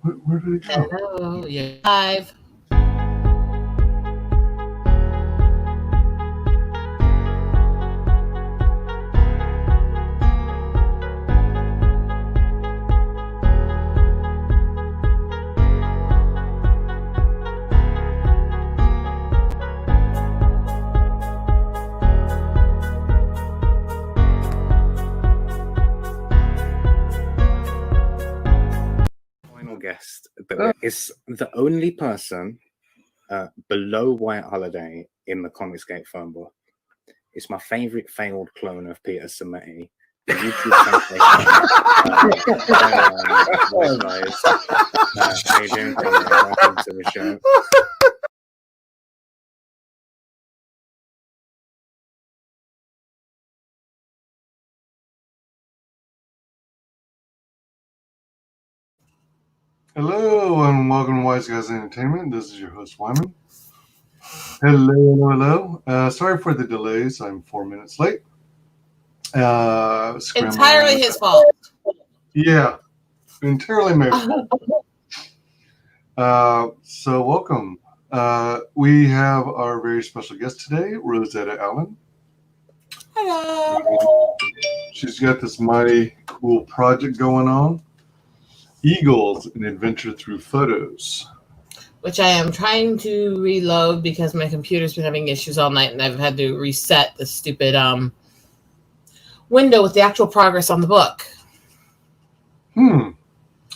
Where did it go? Hello, you're live. Guest that is the only person below White Holiday in the Comicsgate phone book. It's my favorite failed clone of Peter Sammetti. The YouTube WyzGyz. How you doing, Conrad? Welcome to the show. Hello and welcome to WyzGyz Entertainment. This is your host, Wyman. Hello. Sorry for the delays. I'm 4 minutes late. Entirely his fault. Yeah, entirely my fault. So welcome. We have our very special guest today, Rosetta Allen. Hello. She's got this mighty cool project going on. Eagles, an adventure through photos. Which I am trying to reload because my computer's been having issues all night and I've had to reset the stupid window with the actual progress on the book.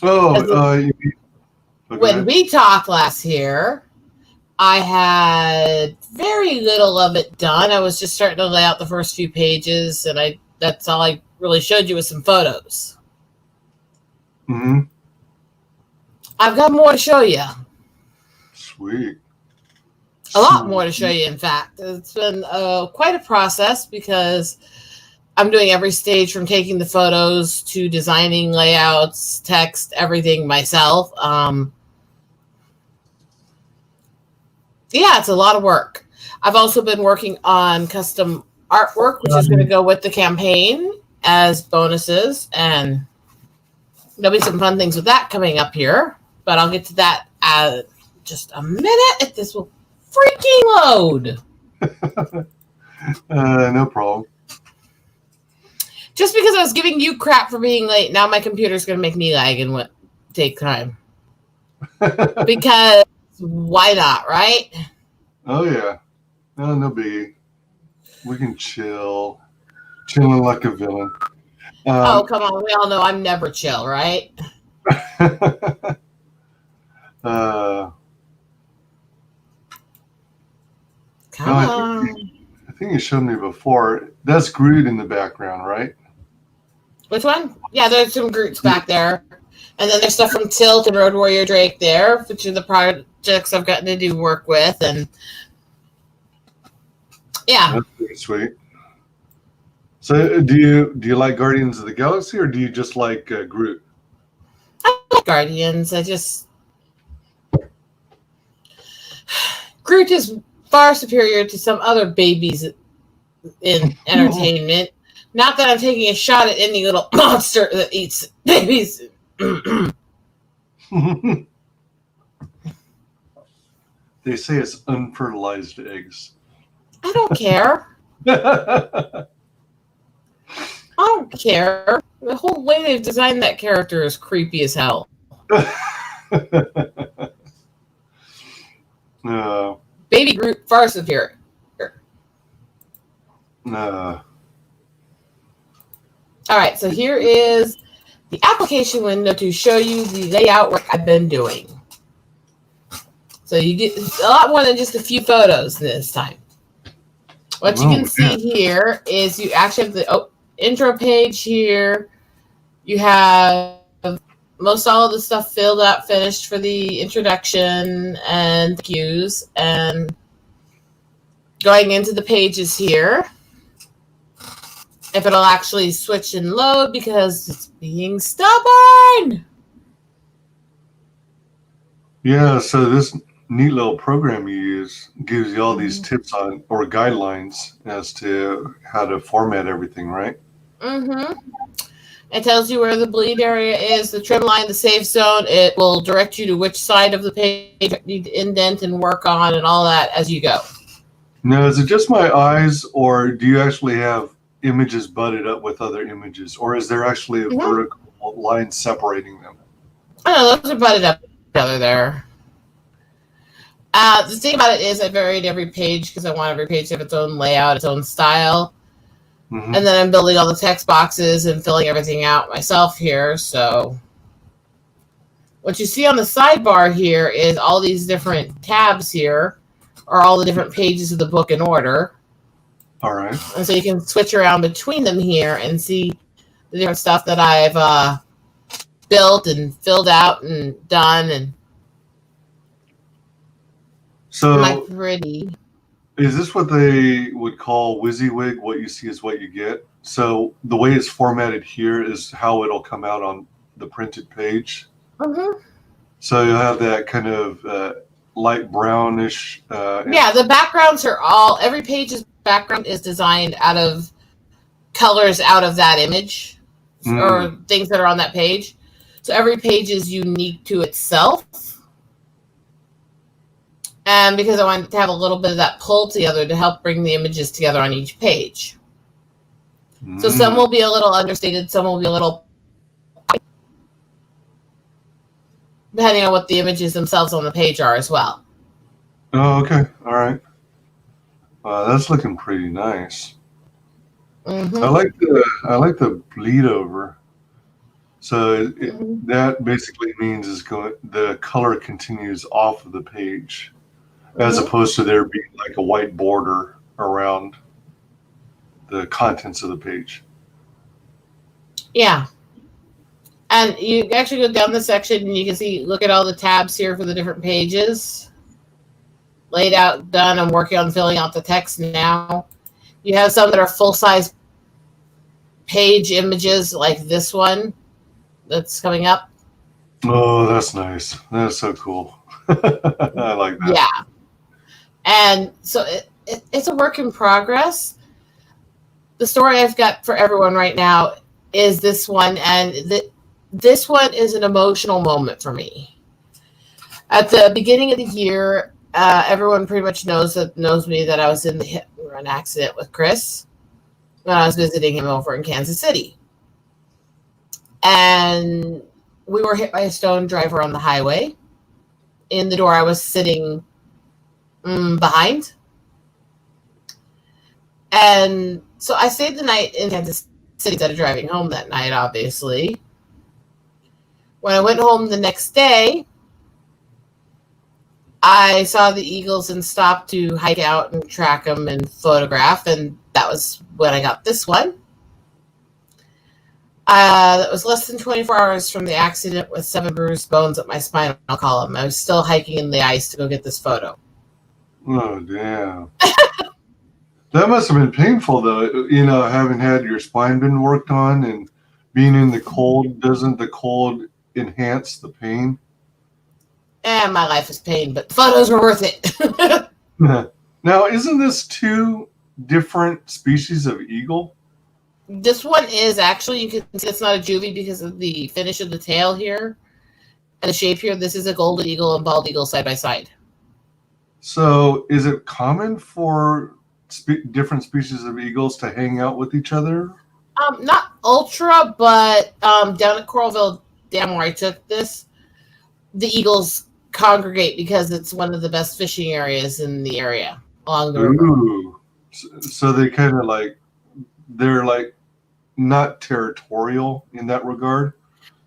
Oh, when we talked last year, I had very little of it done. I was just starting to lay out the first few pages, and that's all I really showed you was some photos. Mm-hmm. I've got more to show you. Sweet. A lot more to show you, in fact. It's been quite a process because I'm doing every stage from taking the photos to designing layouts, text, everything myself. Yeah, it's a lot of work. I've also been working on custom artwork, which is going to go with the campaign as bonuses, and there'll be some fun things with that coming up here. But I'll get to that just a minute if this will freaking load. No problem. Just because I was giving you crap for being late, now my computer's going to make me lag and take time. Because why not, right? Oh, yeah. No biggie. We can chill. Chilling like a villain. Oh, come on. We all know I'm never chill, right? Come on. I think you showed me before. That's Groot in the background, right? Which one? Yeah, there's some Groots back there. And then there's stuff from Tilt and Road Warrior Drake there, which are the projects I've gotten to do work with. And yeah. That's pretty sweet. So do you like Guardians of the Galaxy, or do you just like Groot? I like Guardians. Groot is far superior to some other babies in entertainment. Not that I'm taking a shot at any little monster that eats babies. They say it's unfertilized eggs. I don't care. I don't care. The whole way they've designed that character is creepy as hell. Baby Groot far superior. All right, so here is the application window to show you the layout work I've been doing. So you get a lot more than just a few photos this time. What you can see here is you actually have the intro page here. You have most all of the stuff filled out, finished for the introduction and the cues, and going into the pages here. If it'll actually switch and load because it's being stubborn. Yeah, so this neat little program you use gives you all these tips on or guidelines as to how to format everything, right? Mm-hmm. It tells you where the bleed area is, the trim line, the safe zone. It will direct you to which side of the page you need to indent and work on and all that as you go. Now, is it just my eyes, or do you actually have images butted up with other images, or is there actually a vertical line separating them? I don't know, those are butted up together there. The thing about it is I varied every page because I want every page to have its own layout, its own style. Mm-hmm. And then I'm building all the text boxes and filling everything out myself here. So what you see on the sidebar here is all these different tabs here are all the different pages of the book in order. All right. And so you can switch around between them here and see the different stuff that I've built and filled out and done. And so, my pretty. Is this what they would call WYZGYz? What you see is what you get. So the way it's formatted here is how it'll come out on the printed page. Mm-hmm. So you'll have that kind of light brownish. Yeah, the backgrounds are all, every page's background is designed out of colors out of that image or things that are on that page. So every page is unique to itself. And because I wanted to have a little bit of that pull together to help bring the images together on each page. So some will be a little understated, some will be a little, depending on what the images themselves on the page are as well. Oh, okay. All right. That's looking pretty nice. Mm-hmm. I like the bleed over. So that basically means the color continues off of the page, as opposed to there being like a white border around the contents of the page. Yeah. And you actually go down the section and you can see, look at all the tabs here for the different pages. Laid out, done. I'm working on filling out the text now. You have some that are full-size page images like this one that's coming up. Oh, that's nice. That's so cool. I like that. Yeah. And so it's a work in progress. The story I've got for everyone right now is this one, and this one is an emotional moment for me. At the beginning of the year, everyone pretty much knows me that I was in the hit and run accident with Chris when I was visiting him over in Kansas City. And we were hit by a stone driver on the highway. In the door I was sitting behind. And so I stayed the night in Kansas City instead of driving home that night, obviously. When I went home the next day, I saw the eagles and stopped to hike out and track them and photograph, and that was when I got this one. That was less than 24 hours from the accident with 7 bruised bones at my spinal column. I was still hiking in the ice to go get this photo. Oh, damn. That must have been painful, though, having had your spine been worked on and being in the cold. Doesn't the cold enhance the pain? And my life is pain, but the photos were worth it. Now, isn't this 2 different species of eagle? This one is actually, you can see it's not a juvie because of the finish of the tail here and the shape here. This is a golden eagle and bald eagle side by side. So is it common for different species of eagles to hang out with each other? Not ultra, but down at Coralville Dam where I took this, the eagles congregate because it's one of the best fishing areas in the area along the river. Ooh. So they kind of they're not territorial in that regard.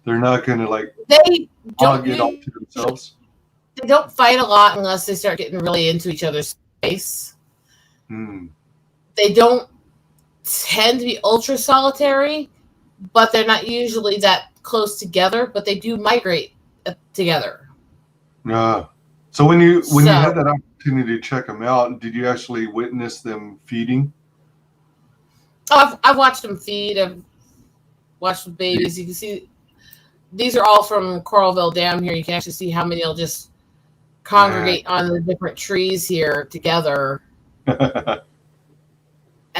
They're not going to they don't get all to themselves. They don't fight a lot unless they start getting really into each other's space. They don't tend to be ultra solitary, but they're not usually that close together, but they do migrate together. So when you had that opportunity to check them out, did you actually witness them feeding? Oh, I've watched them feed. I've watched the babies. You can see these are all from Coralville Dam here. You can actually see how many will just congregate on the different trees here together. And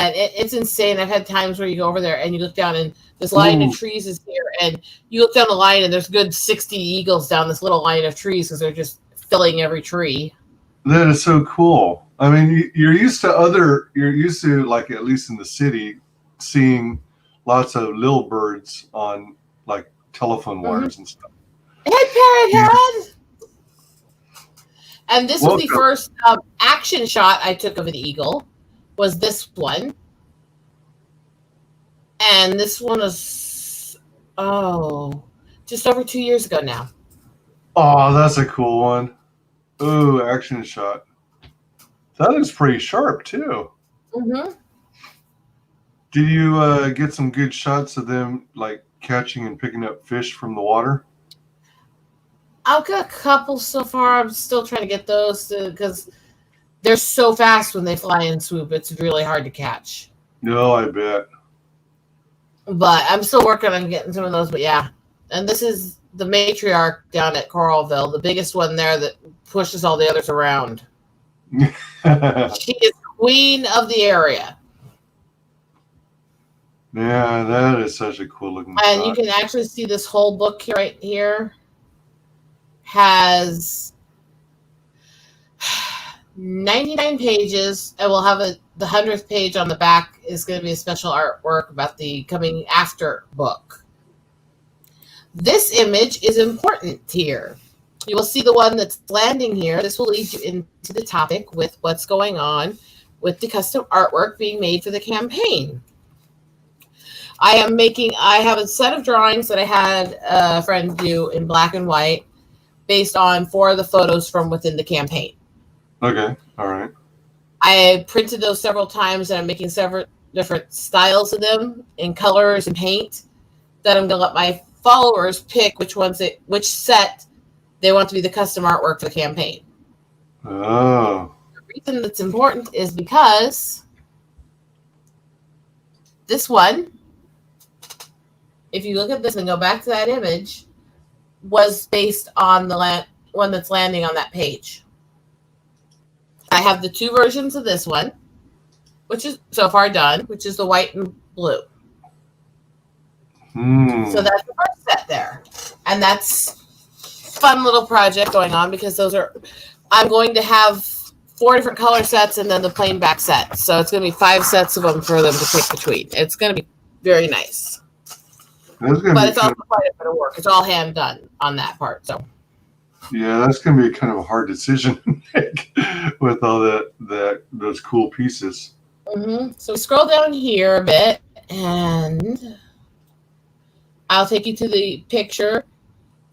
And it's insane. I've had times where you go over there and you look down and this line of trees is here, and you look down the line and there's a good 60 eagles down this little line of trees because they're just filling every tree. That is so cool. I mean, you're used to like, at least in the city, seeing lots of little birds on like telephone wires and stuff. Hey, Parrot Head! And this was the first action shot I took of an eagle, was this one. And this one was, just over 2 years ago now. Oh, that's a cool one. Ooh, action shot. That is pretty sharp, too. Mm-hmm. Did you get some good shots of them, like, catching and picking up fish from the water? I've got a couple so far. I'm still trying to get those because they're so fast when they fly and swoop. It's really hard to catch. No, I bet. But I'm still working on getting some of those. But yeah. And this is the matriarch down at Coralville, the biggest one there that pushes all the others around. She is queen of the area. Yeah, that is such a cool looking And shot. you can actually see this whole book here, right here has 99 pages, and we'll have the 100th page on the back is going to be a special artwork about the coming after book. This image is important here. You will see the one that's landing here. This will lead you into the topic with what's going on with the custom artwork being made for the campaign. I have a set of drawings that I had a friend do in black and white based on 4 of the photos from within the campaign. Okay, all right. I printed those several times, and I'm making several different styles of them in colors and paint that I'm going to let my followers pick which set they want to be the custom artwork for the campaign. Oh. The reason that's important is because this one, if you look at this and go back to that image, was based on the one that's landing on that page. I have the 2 versions of this one, which is so far done, which is the white and blue. So that's the first set there. And that's a fun little project going on because I'm going to have 4 different color sets and then the plain back set. So it's going to be 5 sets of them for them to pick between. It's going to be very nice. But it's also quite a bit of work. It's all hand done on that part. So yeah, that's going to be kind of a hard decision to make with all those cool pieces. Mm-hmm. So scroll down here a bit, and I'll take you to the picture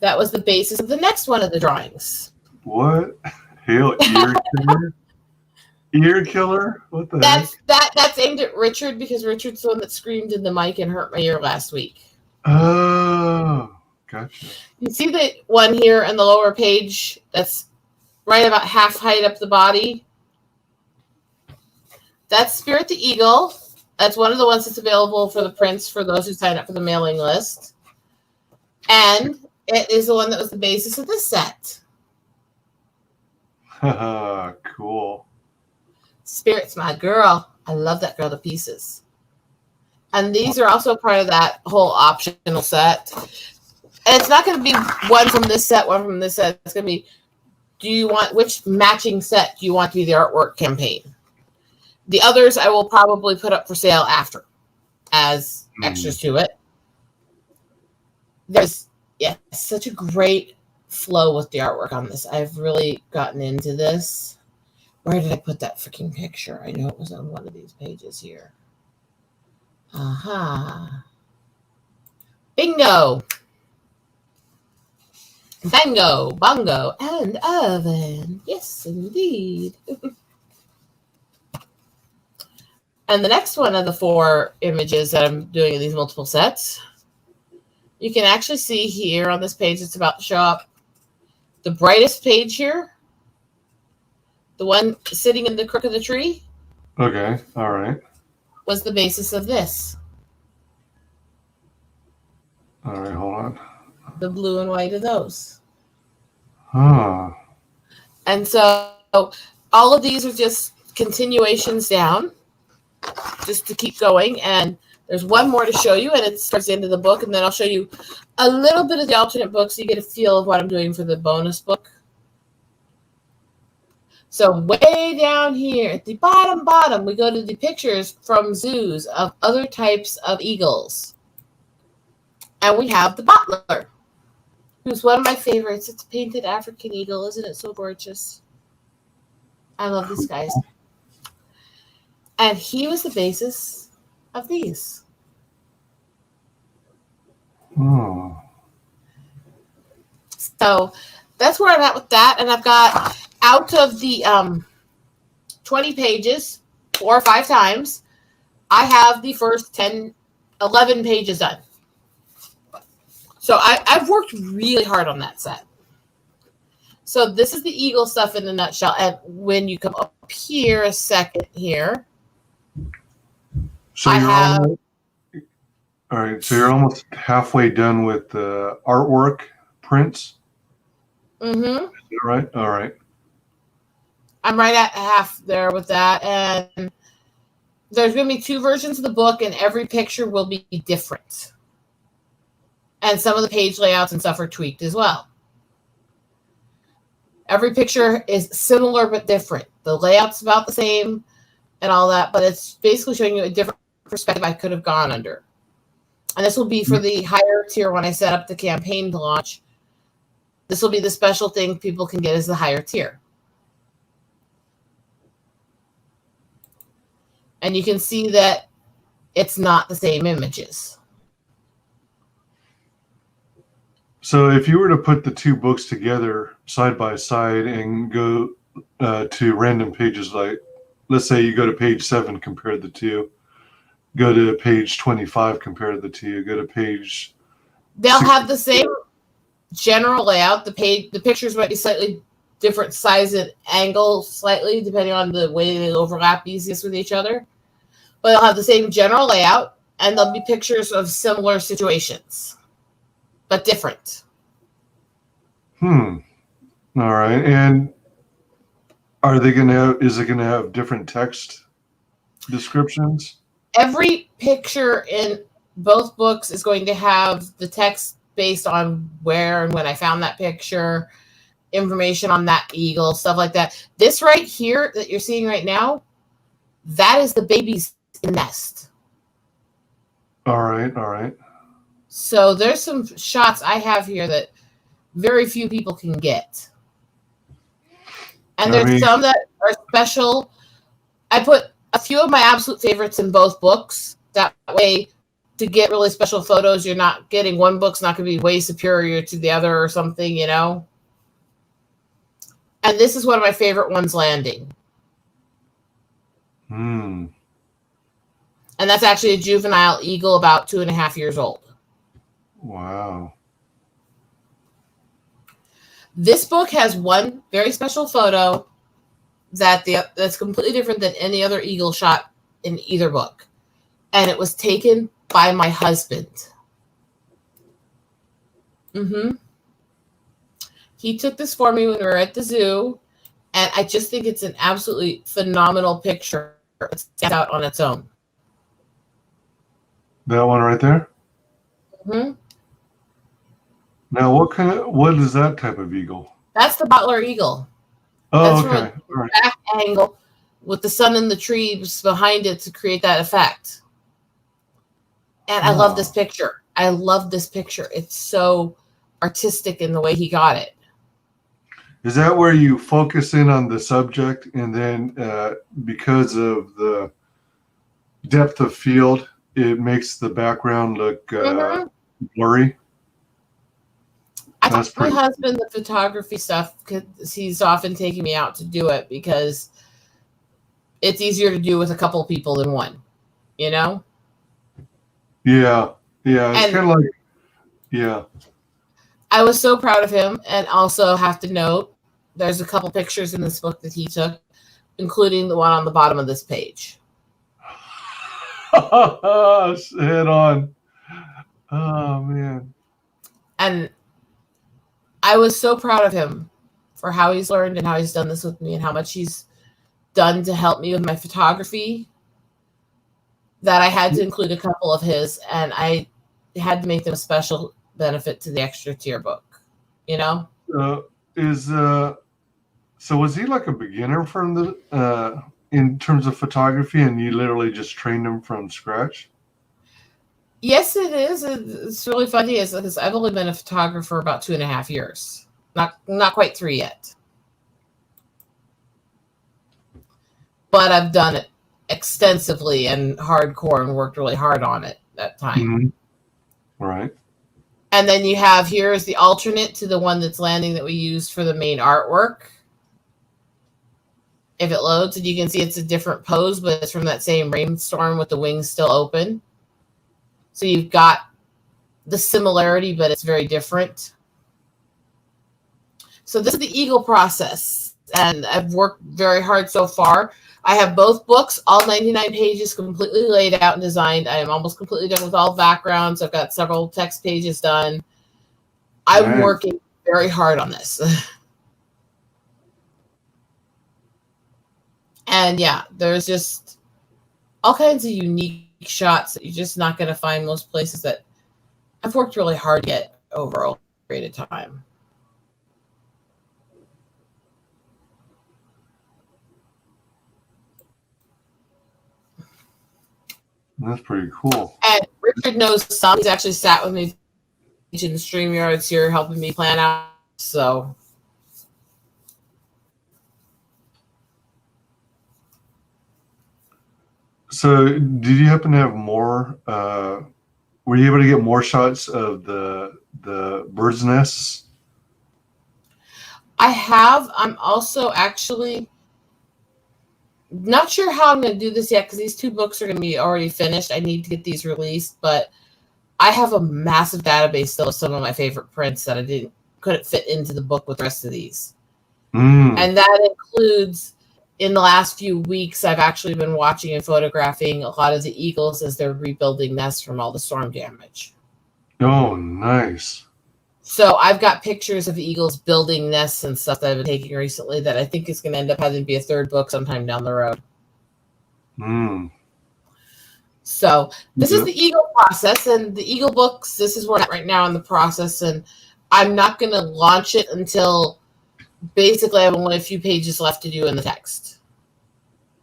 that was the basis of the next one of the drawings. What? Hail ear killer? Ear killer? What the heck? That's aimed at Richard because Richard's the one that screamed in the mic and hurt my ear last week. Oh, gotcha. You see the one here on the lower page that's right about half height up the body? That's Spirit the Eagle. That's one of the ones that's available for the prints for those who sign up for the mailing list. And it is the one that was the basis of this set. Cool. Spirit's my girl. I love that girl to pieces. And these are also part of that whole optional set. And it's not going to be one from this set, one from this set. It's going to be, which matching set do you want to be the artwork campaign? The others I will probably put up for sale after as extras to it. There's, such a great flow with the artwork on this. I've really gotten into this. Where did I put that freaking picture? I know it was on one of these pages here. Aha. Bingo. Bango, bongo, and oven. Yes, indeed. And the next one of the 4 images that I'm doing in these multiple sets, you can actually see here on this page it's about to show up. The brightest page here, the one sitting in the crook of the tree. Okay, all right. Was the basis of this. All right, hold on. The blue and white of those. Huh. And so all of these are just continuations down. just to keep going. And there's one more to show you, and it's towards the end of the book, and then I'll show you a little bit of the alternate book so you get a feel of what I'm doing for the bonus book. So way down here at the bottom, we go to the pictures from zoos of other types of eagles. And we have the Butler, who's one of my favorites. It's a painted African eagle. Isn't it so gorgeous? I love these guys. And he was the basis of these. Oh. So that's where I'm at with that. And I've got out of the 20 pages 4 or 5 times, I have the first 11 pages done. So I've worked really hard on that set. So this is the eagle stuff in a nutshell. And when you come up here a second here, So all right. So you're almost halfway done with the artwork prints. Mm-hmm. Is that right? All right. I'm right at half there with that. And there's going to be 2 versions of the book, and every picture will be different. And some of the page layouts and stuff are tweaked as well. Every picture is similar but different. The layout's about the same and all that, but it's basically showing you a different perspective I could have gone under. And this will be for the higher tier when I set up the campaign to launch. This will be the special thing people can get as the higher tier. And you can see that it's not the same images. So if you were to put the 2 books together side by side and go to random pages, like let's say you go to page 7, compare the 2, go to page 25, compare the 2, go to page. They'll have the same general layout. The pictures might be slightly different size and angle, slightly depending on the way they overlap easiest with each other. But they'll have the same general layout, and there'll be pictures of similar situations, but different. All right. And are they going to have, is it going to have different text descriptions? Every picture in both books is going to have the text based on where and when I found that picture, information on that eagle, stuff like that. This right here that you're seeing right now, that is the baby's nest. All right. All right. So there's some shots I have here that very few people can get. And there's some that are special. I put a few of my absolute favorites in both books. That way, to get really special photos, you're not getting one book's not going to be way superior to the other or something, you know? And this is one of my favorite ones landing. And that's actually a juvenile eagle about 2.5 years old. Wow. This book has one very special photo that's completely different than any other eagle shot in either book. And it was taken by my husband. He took this for me when we were at the zoo, and I just think it's an absolutely phenomenal picture. It stands out on its own. That one right there? Now, what is that type of eagle? That's the Butler Eagle. Oh, That's okay. from a back angle with the sun and the trees behind it to create that effect. And I love this picture. I love this picture. It's so artistic in the way he got it. Is that where you focus in on the subject and then because of the depth of field, it makes the background look blurry? I taught my husband the photography stuff because he's often taking me out to do it because it's easier to do with a couple people than one, you know? Yeah. It's kind of like, yeah. I was so proud of him, and also have to note there's a couple pictures in this book that he took, including the one on the bottom of this page. Head on. Oh, man. And I was so proud of him for how he's learned and how he's done this with me and how much he's done to help me with my photography. that I had to include a couple of his, and I had to make them a special benefit to the extra tier book. You know? So was he like a beginner from the in terms of photography, and you literally just trained him from scratch? Yes, it is. It's really funny because I've only been a photographer about 2.5 years. Not quite 3 yet. But I've done it extensively and hardcore and worked really hard on it that time. Mm-hmm. Right. And then you have here is the alternate to the one that's landing that we used for the main artwork. If it loads, and you can see it's a different pose, but it's from that same rainstorm with the wings still open. So you've got the similarity, but it's very different. So this is the Eagle process, and I've worked very hard so far. I have both books, all 99 pages, completely laid out and designed. I am almost completely done with all backgrounds. I've got several text pages done. I'm working very hard on this. And yeah, there's just all kinds of unique shots that you're just not going to find most places that I've worked really hard to get over a period of time. That's pretty cool. And Richard knows some. He's actually sat with me in the StreamYards here helping me plan out. So did you happen to have more were you able to get more shots of the bird's nests? I have. I'm also actually not sure how I'm going to do this yet because these 2 books are going to be already finished. I need to get these released, but I have a massive database still of some of my favorite prints that I couldn't fit into the book with the rest of these. And that includes, in the last few weeks, I've actually been watching and photographing a lot of the eagles as they're rebuilding nests from all the storm damage. Oh, nice. So I've got pictures of the eagles building nests and stuff that I've been taking recently that I think is going to end up having to be a 3rd book sometime down the road. So this is the Eagle process, and the Eagle books, this is where I'm at right now in the process, and I'm not going to launch it until basically I have only a few pages left to do in the text.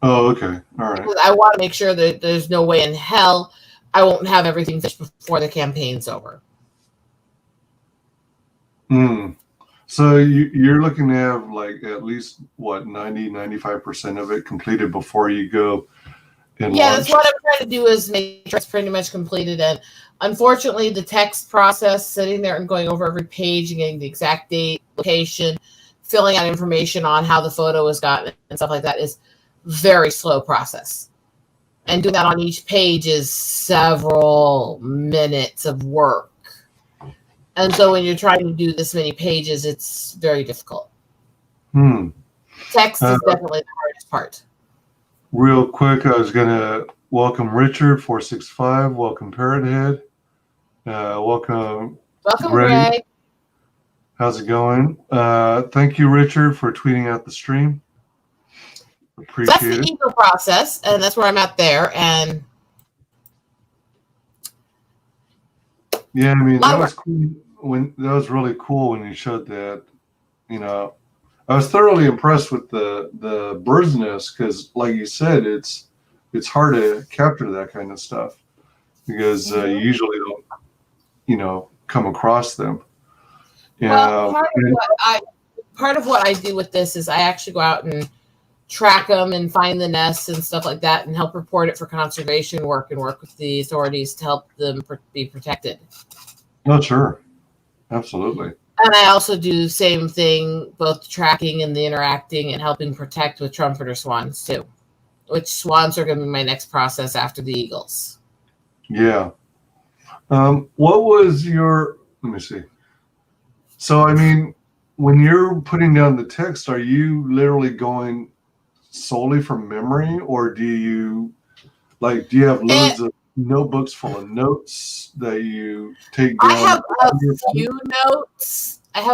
Oh, okay. All right. Because I want to make sure that there's no way in hell I won't have everything finished before the campaign's over. So you're looking to have like at least what 90-95% of it completed before you go and launch? That's what I'm trying to do is make sure it's pretty much completed. And unfortunately, the text process, sitting there and going over every page and getting the exact date, location, filling out information on how the photo was gotten and stuff like that is very slow process. And doing that on each page is several minutes of work. And so when you're trying to do this many pages, it's very difficult. Text is definitely the hardest part. Real quick, I was going to welcome Richard 465. Welcome Parrothead. Welcome Greg. How's it going? Thank you, Richard, for tweeting out the stream. Appreciate it. That's the Eagle process, and that's where I'm at there. And yeah, I mean that was cool. That was really cool when you showed that. You know, I was thoroughly impressed with the bird's nest because, like you said, it's hard to capture that kind of stuff because you usually don't, come across them. Well, part of what I do with this is I actually go out and track them and find the nests and stuff like that and help report it for conservation work and work with the authorities to help them be protected. Oh, sure. Absolutely. And I also do the same thing, both the tracking and the interacting and helping protect with trumpeter swans too, which swans are going to be my next process after the eagles. Yeah. What was let me see. So, I mean, when you're putting down the text, are you literally going solely from memory, or do you have loads of notebooks full of notes that you take down? I have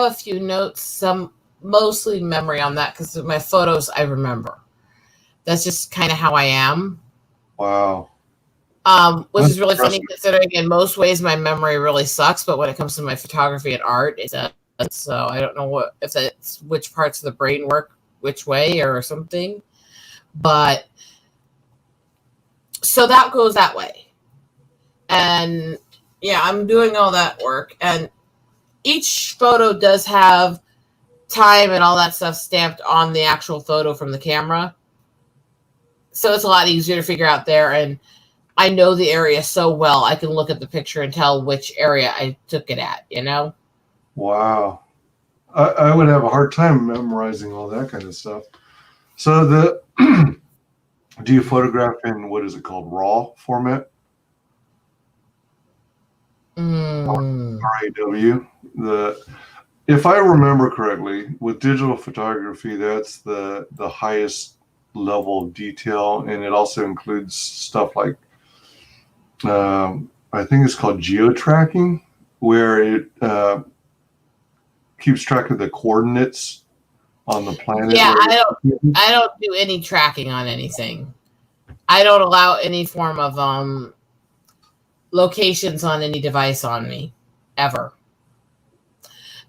a few notes, some mostly memory on that because my photos I remember. That's just kind of how I am. Wow. Which That's is really funny impressive. considering in most ways my memory really sucks, but when it comes to my photography and art, it does. So I don't know if that's which parts of the brain work which way or something. But so that goes that way. And yeah, I'm doing all that work. And each photo does have time and all that stuff stamped on the actual photo from the camera. So it's a lot easier to figure out there. And I know the area so well, I can look at the picture and tell which area I took it at, you know? Wow. I would have a hard time memorizing all that kind of stuff. So the do you photograph in what is it called, RAW format? RAW. If I remember correctly, with digital photography, that's the highest level of detail, and it also includes stuff like I think it's called geo-tracking, where it keeps track of the coordinates on the planet. Yeah, I don't do any tracking on anything. I don't allow any form of locations on any device on me, ever.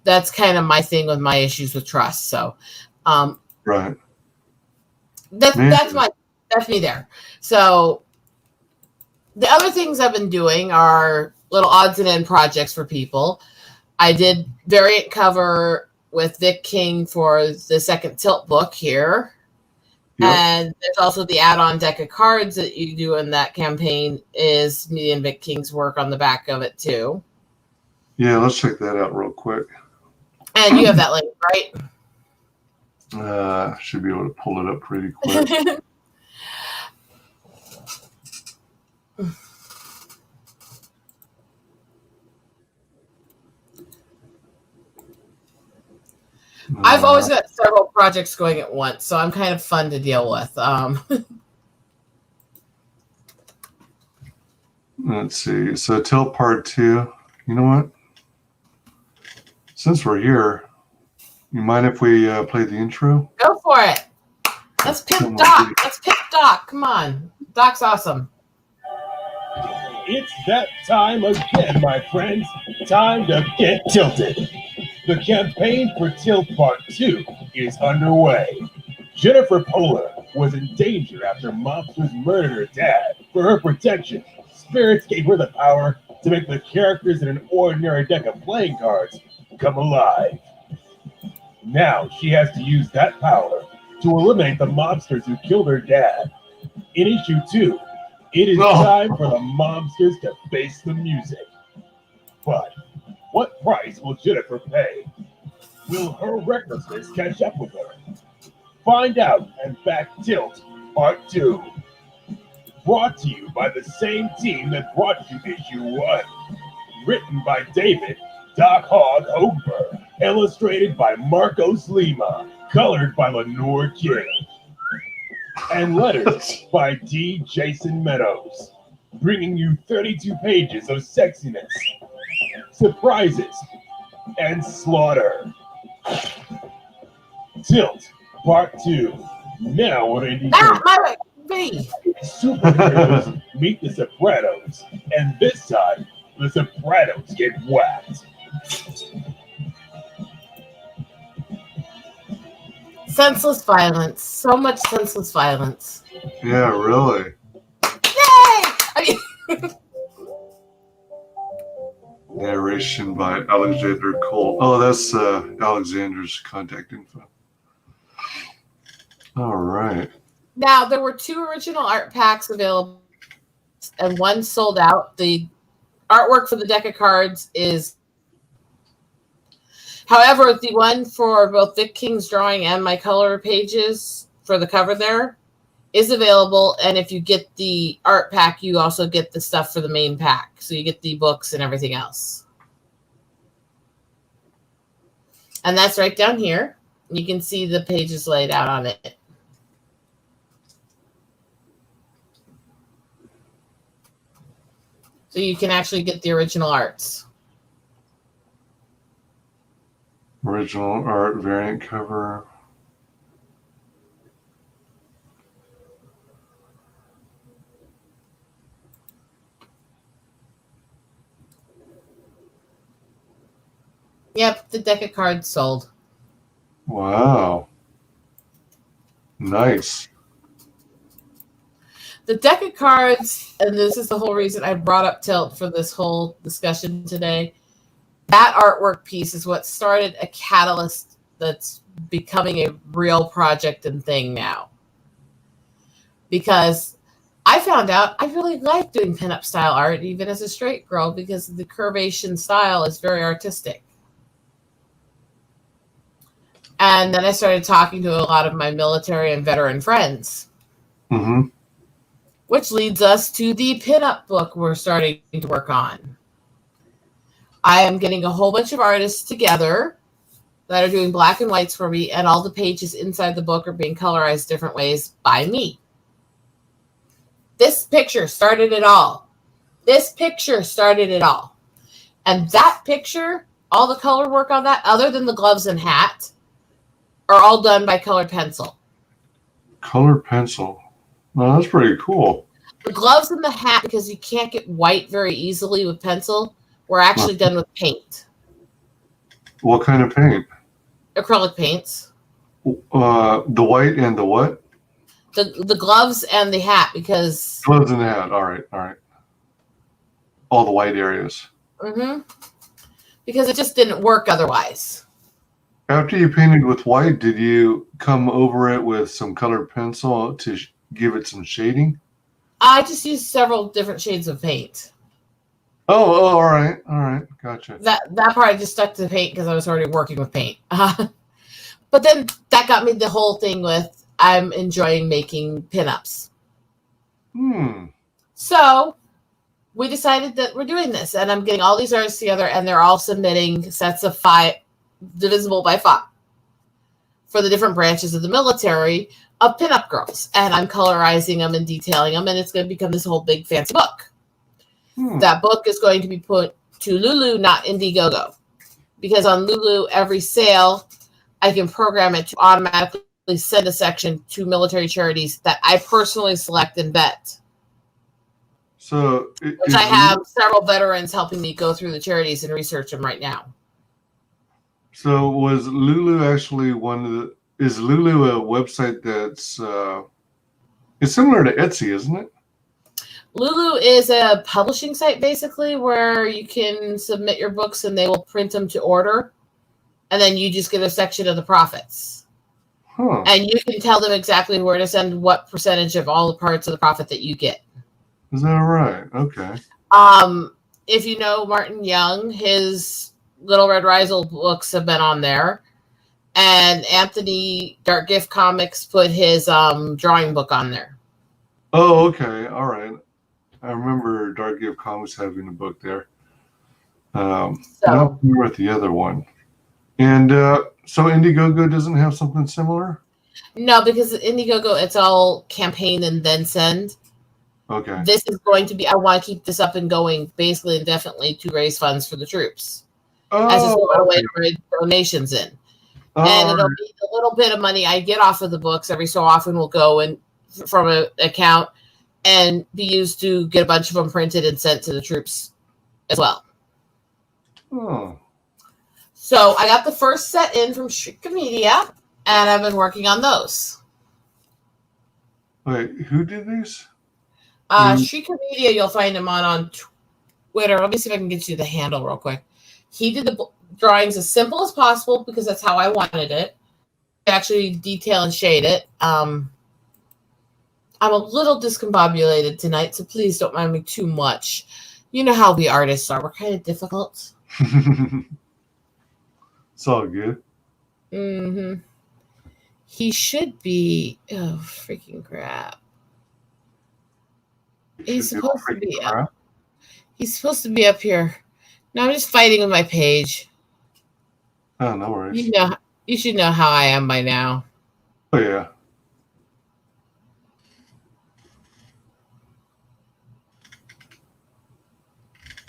That's kind of my thing with my issues with trust. So Right. that's me there. So the other things I've been doing are little odds and end projects for people. I did variant cover with Vic King for the second Tilt book here. Yep. And there's also the add-on deck of cards that you do in that campaign is me and Vic King's work on the back of it too. Yeah, let's check that out real quick. And you have that link, right? Should be able to pull it up pretty quick. I've always got several projects going at once, so I'm kind of fun to deal with. Let's see. So Tilt Part 2. You know what? Since we're here, you mind if we play the intro? Go for it. Let's pimp Doc. Let's pimp Doc. Come on. Doc's awesome. It's that time again, my friends. Time to get tilted. The campaign for Tilt Part 2 is underway. Jennifer Polar was in danger after mobsters murdered her dad. For her protection, spirits gave her the power to make the characters in an ordinary deck of playing cards come alive. Now she has to use that power to eliminate the mobsters who killed her dad. In issue 2, it is time for the mobsters to face the music. But what price will Jennifer pay? Will her recklessness catch up with her? Find out and back Tilt Part 2. Brought to you by the same team that brought you issue 1. Written by David Doc Hogg Hogberg. Illustrated by Marcos Lima. Colored by Lenore King. And letters by D. Jason Meadows. Bringing you 32 pages of sexiness, surprises, and slaughter. Tilt Part 2. Now at Indie Superheroes meet the Sopranos, and this time the Sopranos get whacked. Senseless violence. So much senseless violence. Yeah, really. Yay! Narration by Alexander Cole. Oh, that's Alexander's contact info. All right. Now, there were 2 original art packs available, and one sold out. The artwork for the deck of cards is... However, the one for both Vic King's drawing and my color pages for the cover there is available. And if you get the art pack, you also get the stuff for the main pack. So you get the books and everything else. And that's right down here. You can see the pages laid out on it. So you can actually get the original arts. Original art, variant cover. Yep, the deck of cards sold. Wow. Nice. The deck of cards, and this is the whole reason I brought up Tilt for this whole discussion today. That artwork piece is what started a catalyst that's becoming a real project and thing now. Because I found out I really like doing pinup style art, even as a straight girl, because the curvation style is very artistic. And then I started talking to a lot of my military and veteran friends. Mm-hmm. Which leads us to the pinup book we're starting to work on. I am getting a whole bunch of artists together that are doing black and whites for me, and all the pages inside the book are being colorized different ways by me. This picture started it all. This picture started it all. And that picture, all the color work on that, other than the gloves and hat, are all done by colored pencil. Colored pencil. Well, that's pretty cool. The gloves and the hat, because you can't get white very easily with pencil, were actually done with paint. What kind of paint? Acrylic paints. The white and the what? The gloves and the hat, because... Gloves and the hat. All right. All the white areas. Mm-hmm. Because it just didn't work otherwise. After you painted with white, did you come over it with some colored pencil to give it some shading? I just used several different shades of paint. Oh, all right. Gotcha. That part I just stuck to the paint because I was already working with paint. But then that got me the whole thing with I'm enjoying making pinups. So we decided that we're doing this, and I'm getting all these artists together, and they're all submitting sets of 5, divisible by 5, for the different branches of the military of pinup girls. And I'm colorizing them and detailing them, and it's going to become this whole big fancy book. That book is going to be put to Lulu, not Indiegogo. Because on Lulu, every sale, I can program it to automatically send a section to military charities that I personally select and vet. So, which I have several veterans helping me go through the charities and research them right now. So was Lulu actually one of the... Is Lulu a website that's... it's similar to Etsy, isn't it? Lulu is a publishing site, basically, where you can submit your books and they will print them to order. And then you just get a section of the profits. And you can tell them exactly where to send what percentage of all the parts of the profit that you get. Is that right? Okay. If you know Martin Young, his Little Red Rizal books have been on there. And Anthony Dark Gift Comics put his drawing book on there. Oh, okay. All right. I remember Dark Gift Comics having a book there. I don't remember the other one. And so Indiegogo doesn't have something similar? No, because Indiegogo, it's all campaign and then send. Okay. This is going to be, I want to keep this up and going basically indefinitely to raise funds for the troops. As it's a way to raise donations in. And it'll be a little bit of money I get off of the books every so often will go in from an account and be used to get a bunch of them printed and sent to the troops as well. So I got the first set in from Shrika Media, and I've been working on those. Wait, who did these? Shrika Media, you'll find him on Twitter. Let me see if I can get you the handle real quick. He did the drawings as simple as possible because that's how I wanted it. Actually detail and shade it. I'm a little discombobulated tonight, so please don't mind me too much. You know how we artists are. We're kind of difficult. It's all good. Mm-hmm. He should be... Oh, freaking crap. He's supposed to be up. He's supposed to be up here. No, I'm just fighting with my page. Oh, no worries. You should know how I am by now. Oh, yeah.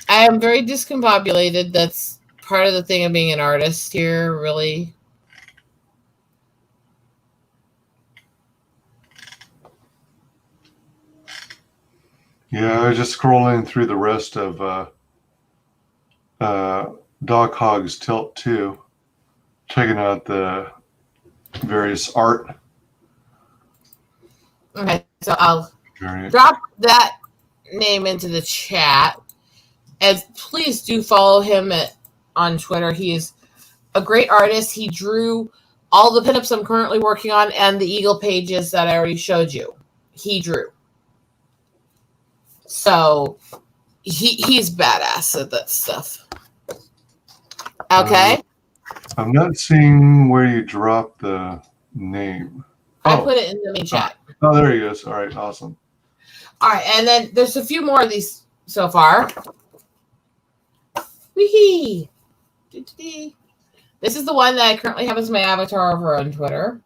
I am very discombobulated. That's part of the thing of being an artist here, really. Doc Hogg's Tilt too. Checking out the various art. Okay, so I'll Variant. drop that name into the chat. And please do follow him on Twitter. He is a great artist. He drew all the pinups I'm currently working on and the Eagle pages that I already showed you. He drew. So he's badass at that stuff. Okay. I'm not seeing where you dropped the name. I put it in the main chat. Oh, there he goes. All right, awesome. All right, and then there's a few more of these so far. Wee-hee. This is the one that I currently have as my avatar over on Twitter.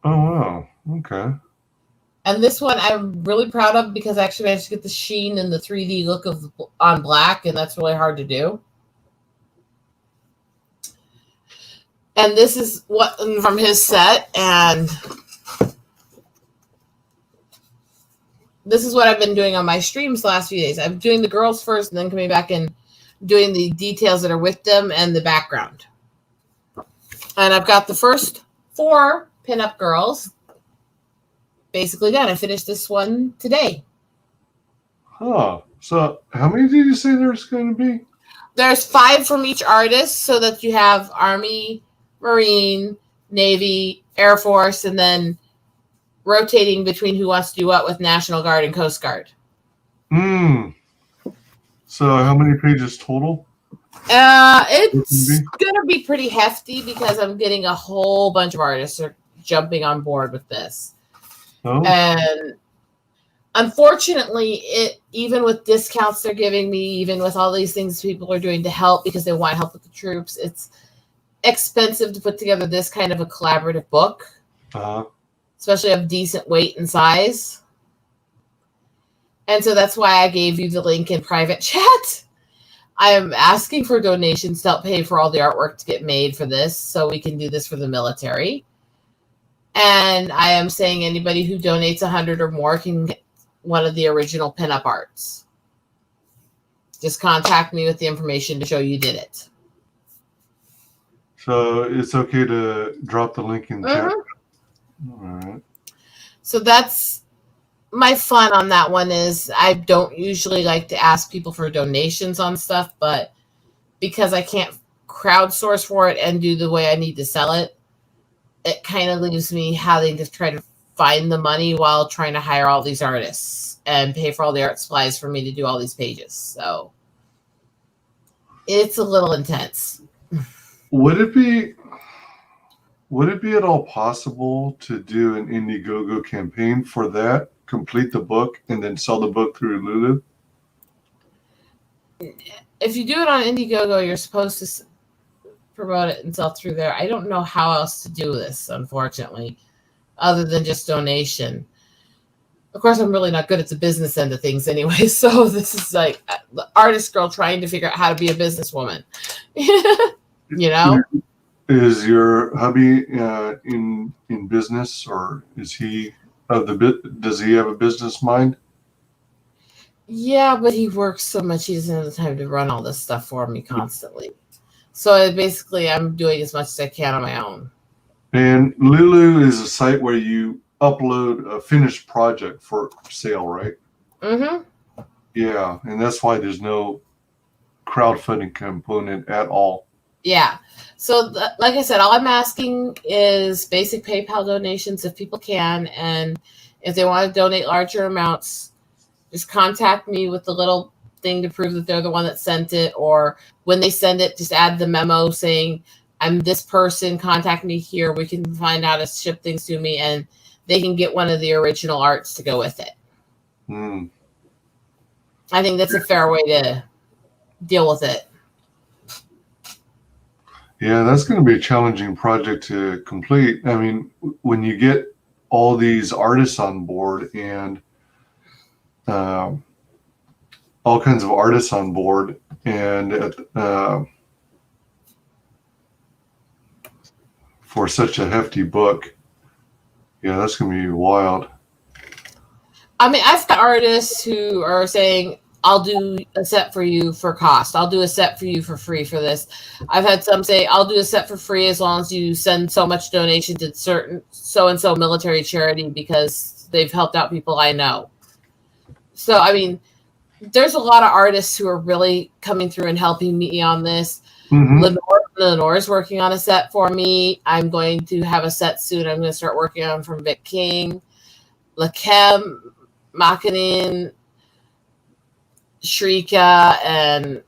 Oh, wow. Okay. And this one I'm really proud of because I actually managed to get the sheen and the 3D look of on black, and that's really hard to do. And this is what from his set, and this is what I've been doing on my streams the last few days. I'm doing the girls first and then coming back and doing the details that are with them and the background. And I've got the first 4 pinup girls basically done. I finished this one today. Huh. So how many did you say there's going to be? There's 5 from each artist so that you have Army, Marine, Navy, Air Force, and then rotating between who wants to do what with National Guard and Coast Guard. So how many pages total? It's going to be pretty hefty because I'm getting a whole bunch of artists are jumping on board with this. Oh. And unfortunately, even with discounts they're giving me, even with all these things people are doing to help because they want help with the troops, it's expensive to put together this kind of a collaborative book, especially of decent weight and size. And so that's why I gave you the link in private chat. I am asking for donations to help pay for all the artwork to get made for this so we can do this for the military. And I am saying anybody who donates 100 or more can get one of the original pinup arts. Just contact me with the information to show you did it. So it's okay to drop the link in chat. All right. So that's my fun on that one is I don't usually like to ask people for donations on stuff, but because I can't crowdsource for it and do the way I need to sell it, it kind of leaves me having to try to find the money while trying to hire all these artists and pay for all the art supplies for me to do all these pages. So it's a little intense. Would it be at all possible to do an Indiegogo campaign for that, complete the book, and then sell the book through Lulu? If you do it on Indiegogo, you're supposed to promote it and sell through there. I don't know how else to do this, unfortunately, other than just donation. Of course, I'm really not good at the business end of things anyway, so this is like the artist girl trying to figure out how to be a businesswoman. You know? Is your hubby in business, or is he does he have a business mind? Yeah, but he works so much he doesn't have the time to run all this stuff for me constantly. So basically, I'm doing as much as I can on my own. And Lulu is a site where you upload a finished project for sale, right? Mm-hmm. Yeah, and that's why there's no crowdfunding component at all. Yeah. So, like I said, all I'm asking is basic PayPal donations if people can. And if they want to donate larger amounts, just contact me with the little thing to prove that they're the one that sent it. Or when they send it, just add the memo saying, I'm this person, contact me here. We can find out how to ship things to me. And they can get one of the original arts to go with it. I think that's a fair way to deal with it. Yeah, that's going to be a challenging project to complete. I mean, when you get all these artists on board and all kinds of artists on board, and for such a hefty book, yeah, that's going to be wild. I mean, I've got artists who are saying, I'll do a set for you for cost. I'll do a set for you for free for this. I've had some say, I'll do a set for free as long as you send so much donation to certain so-and-so military charity because they've helped out people I know. So, I mean, there's a lot of artists who are really coming through and helping me on this. Mm-hmm. Lenore's working on a set for me. I'm going to have a set soon. I'm going to start working on from Vic King, Lakem, Makanin, Shrika, and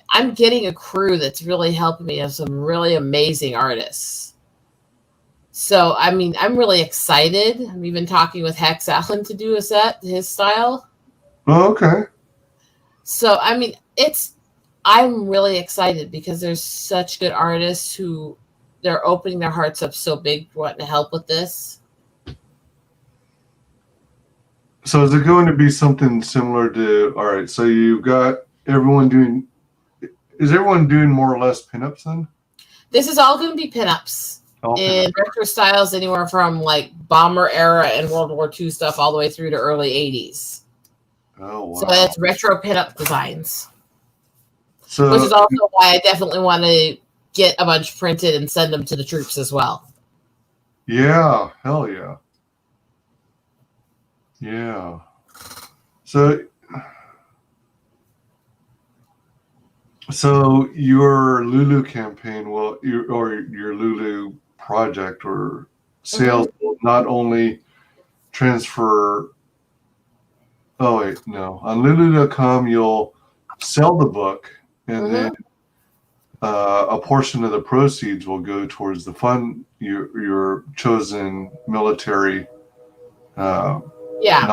I'm getting a crew that's really helping me of some really amazing artists. So I mean, I'm really excited. I'm even talking with Hex Allen to do a set, his style. Oh, okay. So I mean, I'm really excited because there's such good artists who they're opening their hearts up so big, wanting to help with this. So is it going to be something similar to, all right, so you've got everyone doing, is everyone doing more or less pinups then? This is all going to be pinups in retro styles, anywhere from like bomber era and World War II stuff all the way through to early 80s. Oh, wow. So it's retro pinup designs. So, which is also why I definitely want to get a bunch printed and send them to the troops as well. Yeah, hell yeah. Yeah. So your Lulu campaign or your Lulu project or sales will not only transfer. Oh wait, no. On Lulu.com, you'll sell the book, and then a portion of the proceeds will go towards the fund your chosen military. Yeah,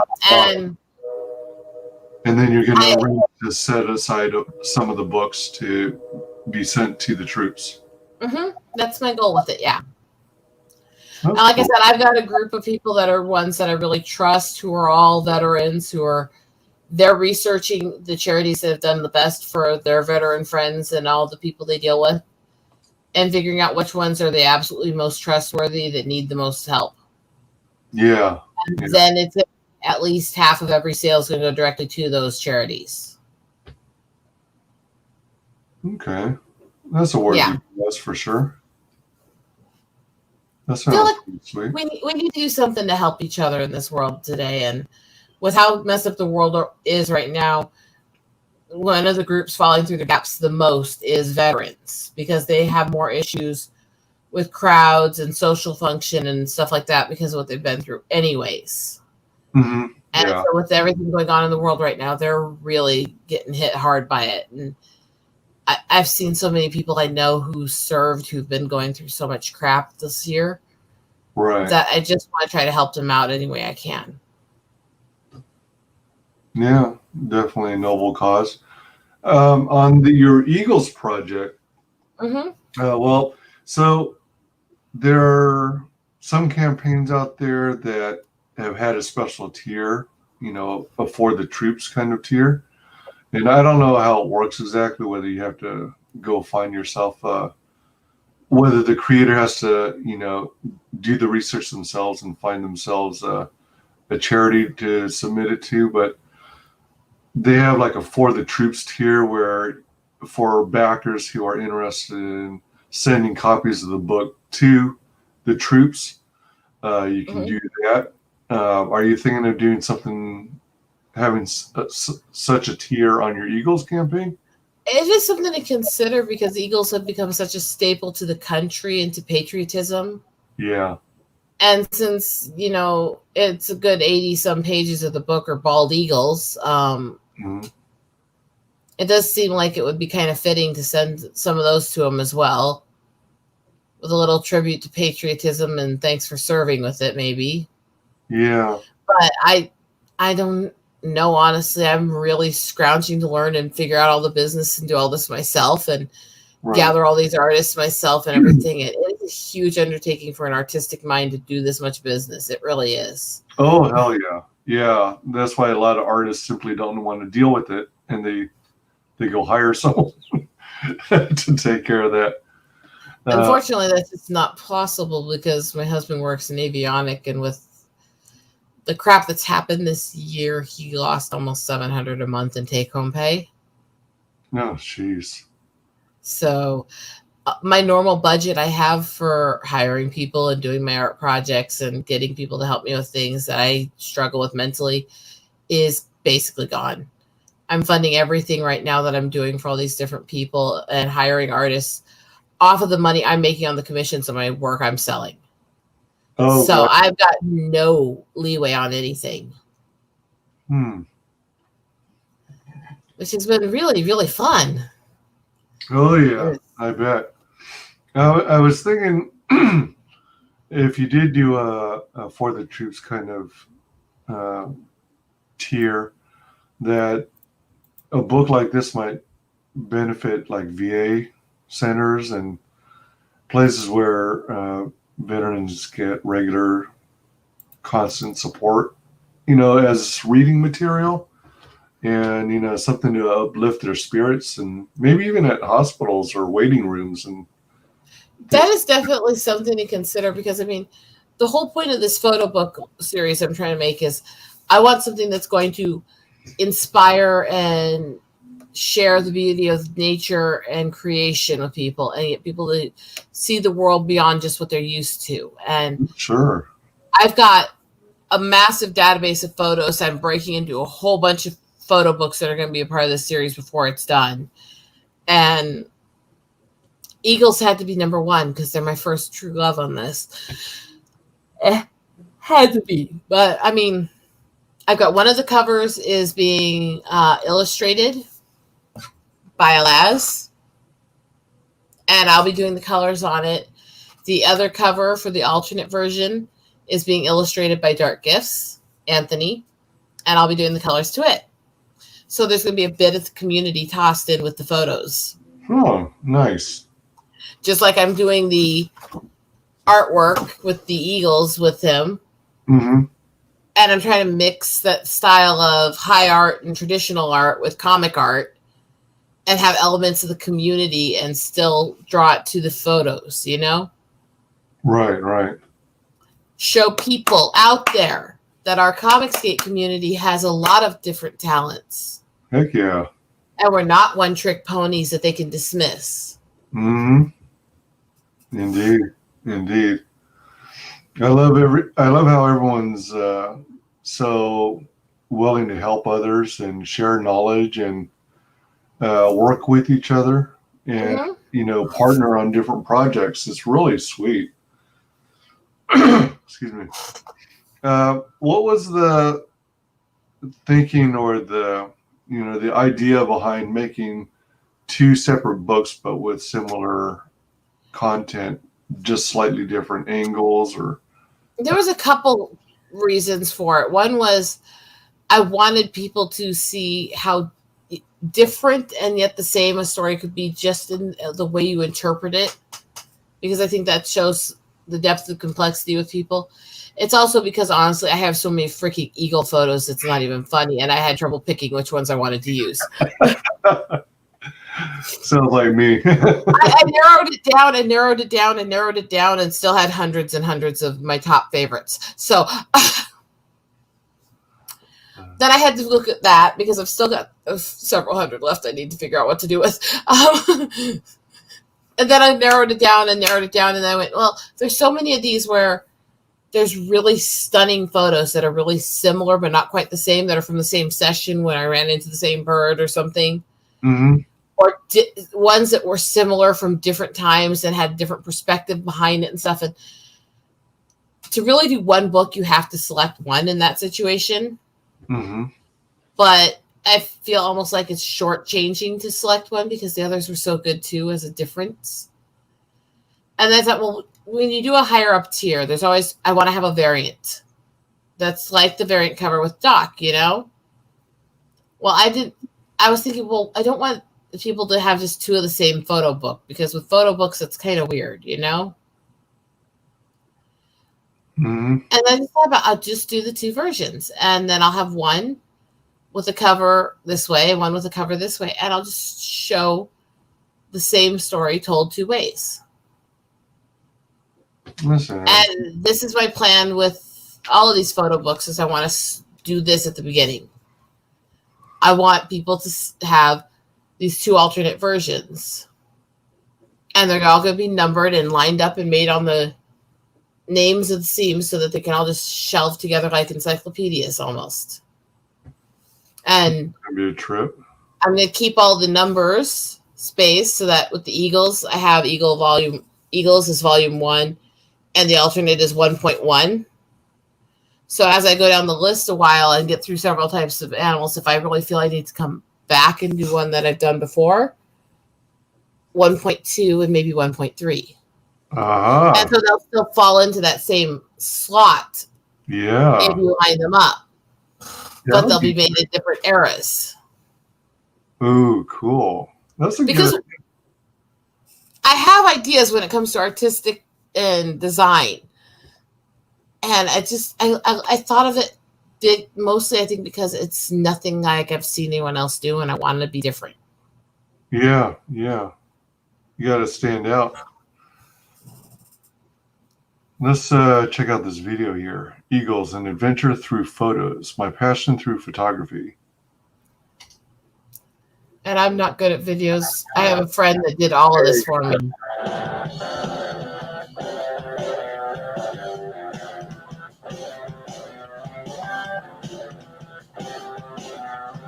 and then you're going to arrange to set aside some of the books to be sent to the troops. That's my goal with it, yeah. That's like cool. I said, I've got a group of people that are ones that I really trust, who are all veterans, they're researching the charities that have done the best for their veteran friends and all the people they deal with, and figuring out which ones are the absolutely most trustworthy that need the most help. Yeah. And then it's at least half of every sale is going to go directly to those charities. Okay. That's a word. Yeah. That's for sure. That sounds sweet. We need to do something to help each other in this world today. And with how messed up the world is right now, one of the groups falling through the gaps the most is veterans, because they have more issues with crowds and social function and stuff like that because of what they've been through anyways. Mm-hmm. And so with everything going on in the world right now, they're really getting hit hard by it. And I've seen so many people I know who served, who've been going through so much crap this year, right? That I just want to try to help them out any way I can. Yeah, definitely a noble cause. On your Eagles project, well, so there are some campaigns out there that have had a special tier, before the troops kind of tier. And I don't know how it works exactly, whether you have to go find yourself, whether the creator has to, do the research themselves and find themselves a charity to submit it to. But they have like a For the Troops tier, where for backers who are interested in sending copies of the book to the troops, you can do that. Are you thinking of doing something, having such a tier on your Eagles campaign? It is something to consider, because Eagles have become such a staple to the country and to patriotism. Yeah. And since, it's a good 80-some pages of the book are bald eagles, it does seem like it would be kind of fitting to send some of those to them as well, with a little tribute to patriotism and thanks for serving with it, maybe. Yeah. But I don't know, honestly. I'm really scrounging to learn and figure out all the business and do all this myself and gather all these artists myself and everything. It is a huge undertaking for an artistic mind to do this much business. It really is. Oh, hell yeah. Yeah. That's why a lot of artists simply don't want to deal with it, and they go hire someone to take care of that. Unfortunately, that's just not possible, because my husband works in avionic, and with the crap that's happened this year, he lost almost $700 a month in take-home pay. No, jeez. So my normal budget I have for hiring people and doing my art projects and getting people to help me with things that I struggle with mentally is basically gone. I'm funding everything right now that I'm doing for all these different people and hiring artists off of the money I'm making on the commissions of my work I'm selling. Oh, so God. I've got no leeway on anything. Which has been really, really fun. Oh, yeah, I bet. I was thinking if you did do a For the Troops kind of tier, that a book like this might benefit like VA centers and places where veterans get regular, constant support, as reading material. And something to uplift their spirits, and maybe even at hospitals or waiting rooms. And that is definitely something to consider, because I mean, the whole point of this photo book series I'm trying to make is I want something that's going to inspire and share the beauty of nature and creation with people, and get people to see the world beyond just what they're used to. And sure, I've got a massive database of photos. I'm breaking into a whole bunch of photo books that are going to be a part of this series before it's done. And Eagles had to be number one because they're my first true love on this. Had to be. But I mean, I've got one of the covers is being illustrated by Laz, and I'll be doing the colors on it. The other cover for the alternate version is being illustrated by Dark Gifts, Anthony, and I'll be doing the colors to it. So there's going to be a bit of the community tossed in with the photos. Oh, nice. Just like I'm doing the artwork with the Eagles with him. Mm-hmm. And I'm trying to mix that style of high art and traditional art with comic art and have elements of the community and still draw it to the photos, Right. Show people out there that our Comicsgate community has a lot of different talents. Heck yeah. And we're not one-trick ponies that they can dismiss. Mm-hmm. Indeed. I love how everyone's so willing to help others and share knowledge and work with each other and partner on different projects. It's really sweet. Excuse me. What was the thinking or the idea behind making two separate books but with similar content, just slightly different angles? Or there was a couple reasons for it. One was I wanted people to see how different and yet the same a story could be just in the way you interpret it, because I think that shows the depth of complexity with people. It's also because, honestly, I have so many freaking eagle photos, it's not even funny, and I had trouble picking which ones I wanted to use. Sounds like me. I narrowed it down and still had hundreds and hundreds of my top favorites. So then I had to look at that because I've still got several hundred left I need to figure out what to do with. And then I narrowed it down, and I went, well, there's so many of these where there's really stunning photos that are really similar but not quite the same, that are from the same session when I ran into the same bird or something. Mm-hmm. Or ones that were similar from different times and had different perspective behind it and stuff. And to really do one book, you have to select one in that situation. Mm-hmm. But I feel almost like it's shortchanging to select one because the others were so good too as a difference. And I thought, well, when you do a higher up tier, there's always, I want to have a variant. That's like the variant cover with Doc, Well, I was thinking, well, I don't want people to have just two of the same photo book, because with photo books, it's kind of weird, Mm-hmm. And I just thought I'll just do the two versions, and then I'll have one with a cover this way and one with a cover this way, and I'll just show the same story told two ways. Listen. And this is my plan with all of these photo books is I want to do this at the beginning. I want people to have these 2 alternate versions. And they're all going to be numbered and lined up and made on the names of the seams so that they can all just shelve together like encyclopedias almost. And It's gonna be a trip. I'm going to keep all the numbers spaced so that with the Eagles, I have Eagles is volume 1 and the alternate is 1.1. So as I go down the list a while and get through several types of animals, if I really feel I need to come back and do one that I've done before, 1.2 and maybe 1.3. Uh-huh. And so they'll still fall into that same slot Yeah. if you line them up. But they'll be made in different eras. Ooh, cool. That's a Because good. I have ideas when it comes to artistic and design. And I thought of it big, mostly I think because it's nothing like I've seen anyone else do, and I wanted to be different. Yeah, yeah. You got to stand out. Let's check out this video here. Eagles, an adventure through photos. My passion through photography. And I'm not good at videos. I have a friend that did all of this for me.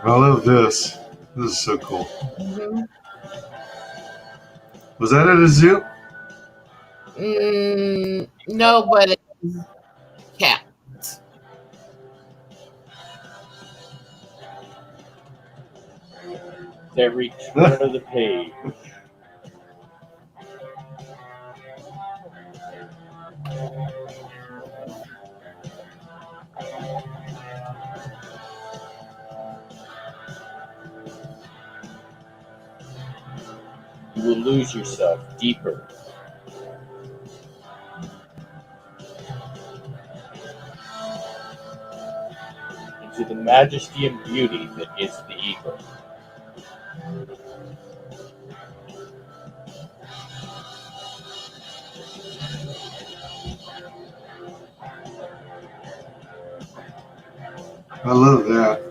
I love this. This is so cool. Mm-hmm. Was that at a zoo? No, but it's cat. Every turn of the page. You will lose yourself deeper into the majesty and beauty that is the eagle. I love that.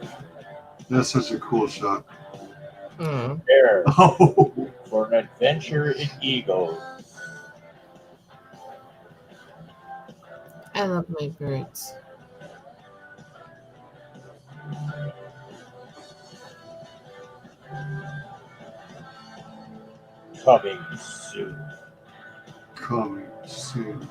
That's such a cool shot. Prepare Oh, for an adventure in eagles. I love my birds. Coming soon. coming soon.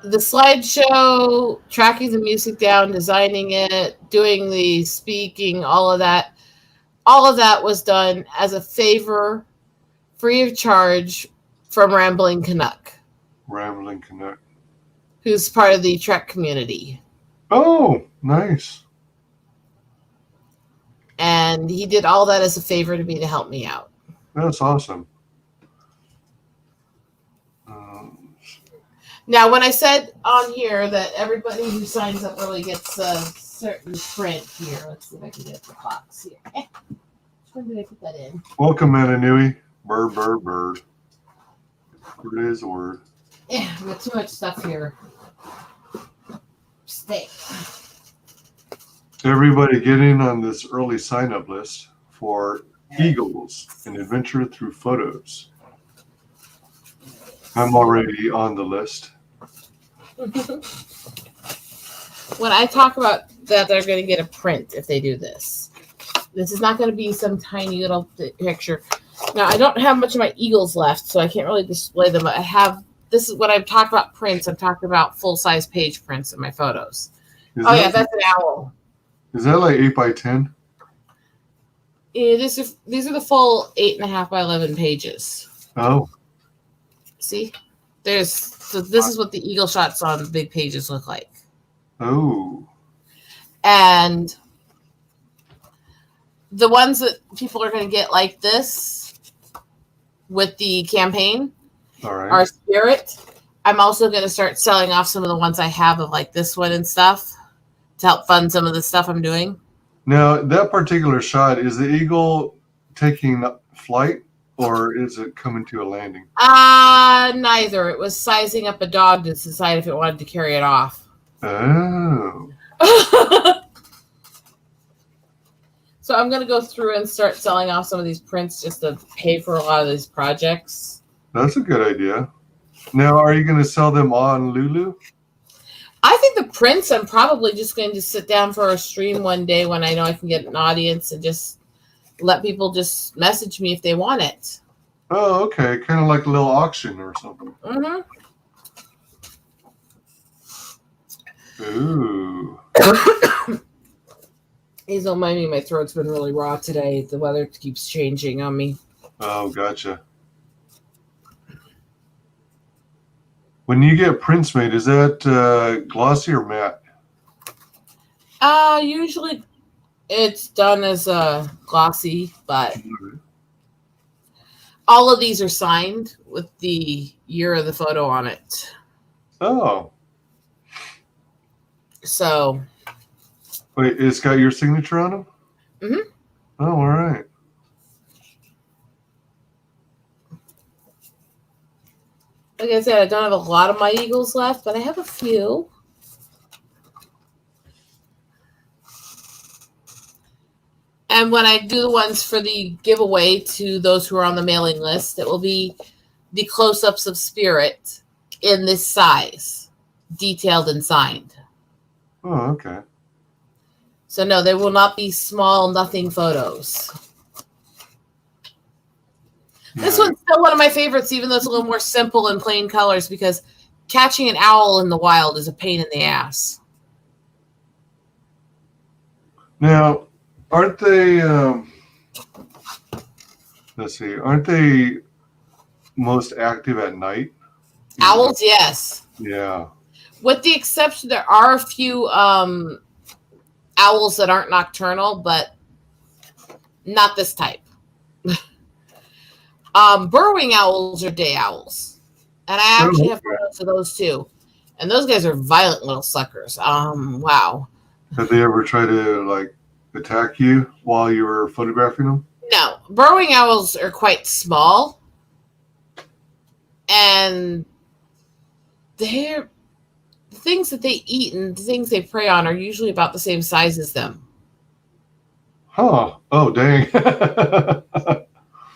The slideshow, tracking the music down, designing it, doing the speaking, all of that was done as a favor, free of charge, from Rambling Canuck, Rambling Canuck. who's part of the Trek community. Oh, nice. And he did all that as a favor to me to help me out. That's awesome. Now, when I said on here that everybody who signs up early gets a certain print here, let's see if I can get the box here. When did I put that in? Welcome, Mananui. Bird, bird, bird. Bird is a word. Yeah, we got too much stuff here. Stay. Everybody get in on this early sign-up list for Eagles, an adventure through photos. I'm already on the list. When I talk about that, they're going to get a print if they do this. This is not going to be some tiny little picture. Now, I don't have much of my eagles left, so I can't really display them. But I have, this is when I've talked about prints, I'm talking about full-size page prints in my photos. Yeah, that's an owl. Is that like 8 by 10? Yeah, these are the full 8.5 by 11 pages. Oh. See? So this is what the eagle shots on big pages look like. Oh. And the ones that people are going to get like this with the campaign are Spirit. I'm also going to start selling off some of the ones I have of like this one and stuff to help fund some of the stuff I'm doing. Now, that particular shot, is the eagle taking flight or is it coming to a landing? Neither. It was sizing up a dog to decide if it wanted to carry it off. Oh. So I'm going to go through and start selling off some of these prints just to pay for a lot of these projects. That's a good idea. Now, are you going to sell them on Lulu? I think the prints, I'm probably just going to sit down for a stream one day when I know I can get an audience and just let people just message me if they want it. Oh, okay. Kind of like a little auction or something. Mm-hmm. Ooh. Please don't mind me. My throat's been really raw today. The weather keeps changing on me. Oh, gotcha. When you get prints made, is that glossy or matte? Usually it's done as a glossy, but all of these are signed with the year of the photo on it. Oh. So. Wait, it's got your signature on them? Mm-hmm. Oh, all right. Like I said, I don't have a lot of my eagles left, but I have a few. And when I do the ones for the giveaway to those who are on the mailing list, it will be the close-ups of Spirit in this size, detailed and signed. Oh, okay. So no, they will not be small, nothing photos. This one's still one of my favorites, even though it's a little more simple and plain colors, because catching an owl in the wild is a pain in the ass. Now, aren't they, let's see, aren't they most active at night? Owls, yes. Yeah. With the exception, there are a few owls that aren't nocturnal, but not this type. Burrowing owls are day owls. And I actually have photos of those too. And those guys are violent little suckers. Wow. Have they ever tried to, like, attack you while you were photographing them? No. Burrowing owls are quite small. And the things that they eat and the things they prey on are usually about the same size as them. Huh. Oh, dang.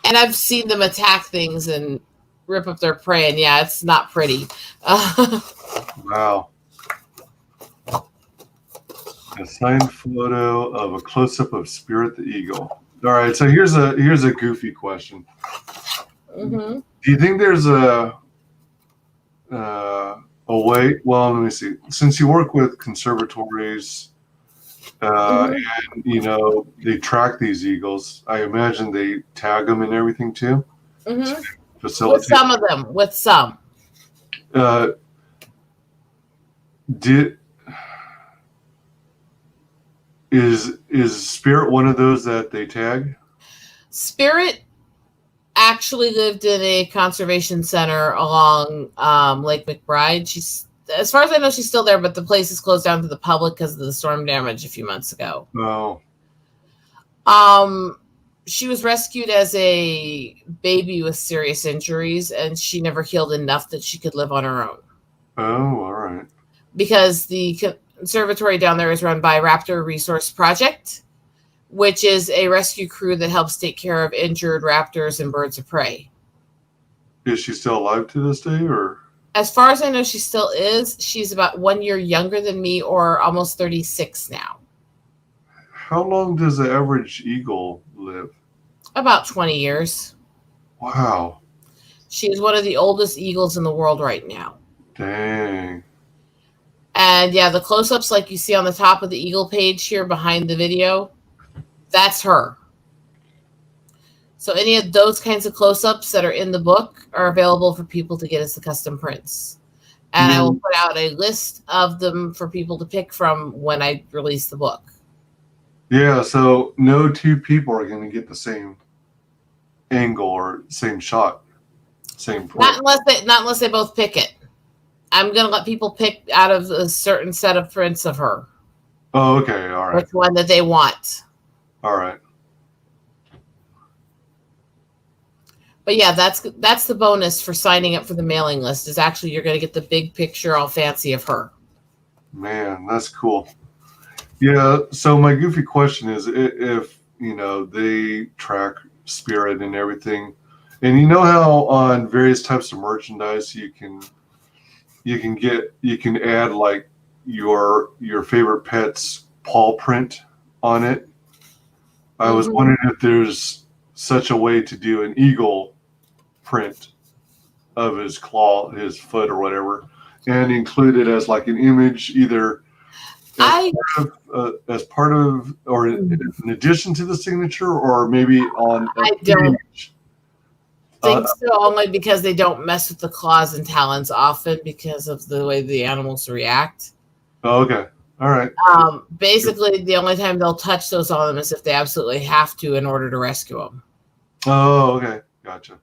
And I've seen them attack things and rip up their prey, and yeah, it's not pretty. Wow. A signed photo of a close-up of Spirit the Eagle. All right, so here's a goofy question. Mm-hmm. Do you think there's a way? Well, let me see. Since you work with conservatories, and you know they track these eagles, I imagine they tag them and everything too. Mm-hmm. Facilitate. With some of them, with some. Is Spirit one of those that they tag? Spirit actually lived in a conservation center along Lake McBride. She's, as far as I know, she's still there, but the place is closed down to the public because of the storm damage a few months ago. Oh. She was rescued as a baby with serious injuries, and she never healed enough that she could live on her own. Oh, all right. Because the conservatory down there is run by Raptor Resource Project, which is a rescue crew that helps take care of injured raptors and birds of prey. Is she still alive to this day, or? As far as I know, she still is. She's about 1 year younger than me, or almost 36 now. How long does the average eagle live? About 20 years. Wow. She's one of the oldest eagles in the world right now. Dang. And yeah, the close-ups like you see on the top of the eagle page here behind the video, that's her. So any of those kinds of close-ups that are in the book are available for people to get as the custom prints. And I will put out a list of them for people to pick from when I release the book. Yeah, so no two people are going to get the same angle or same shot, same print. Not unless they both pick it. I'm going to let people pick out of a certain set of prints of her. Oh, okay, all right. Which one that they want. All right. But yeah, that's the bonus for signing up for the mailing list, is actually you're going to get the big picture all fancy of her. Man, that's cool. Yeah. So my goofy question is, if they track spirit and everything, and you know how on various types of merchandise you can add like your favorite pet's paw print on it. I was wondering if there's such a way to do an eagle print of his claw, his foot, or whatever, and include it as like an image, either as part of, or in addition to the signature, or maybe on. I don't think so, only because they don't mess with the claws and talons often because of the way the animals react. Oh, okay. All right. Basically, the only time they'll touch those on them is if they absolutely have to in order to rescue them. Oh, okay. Gotcha.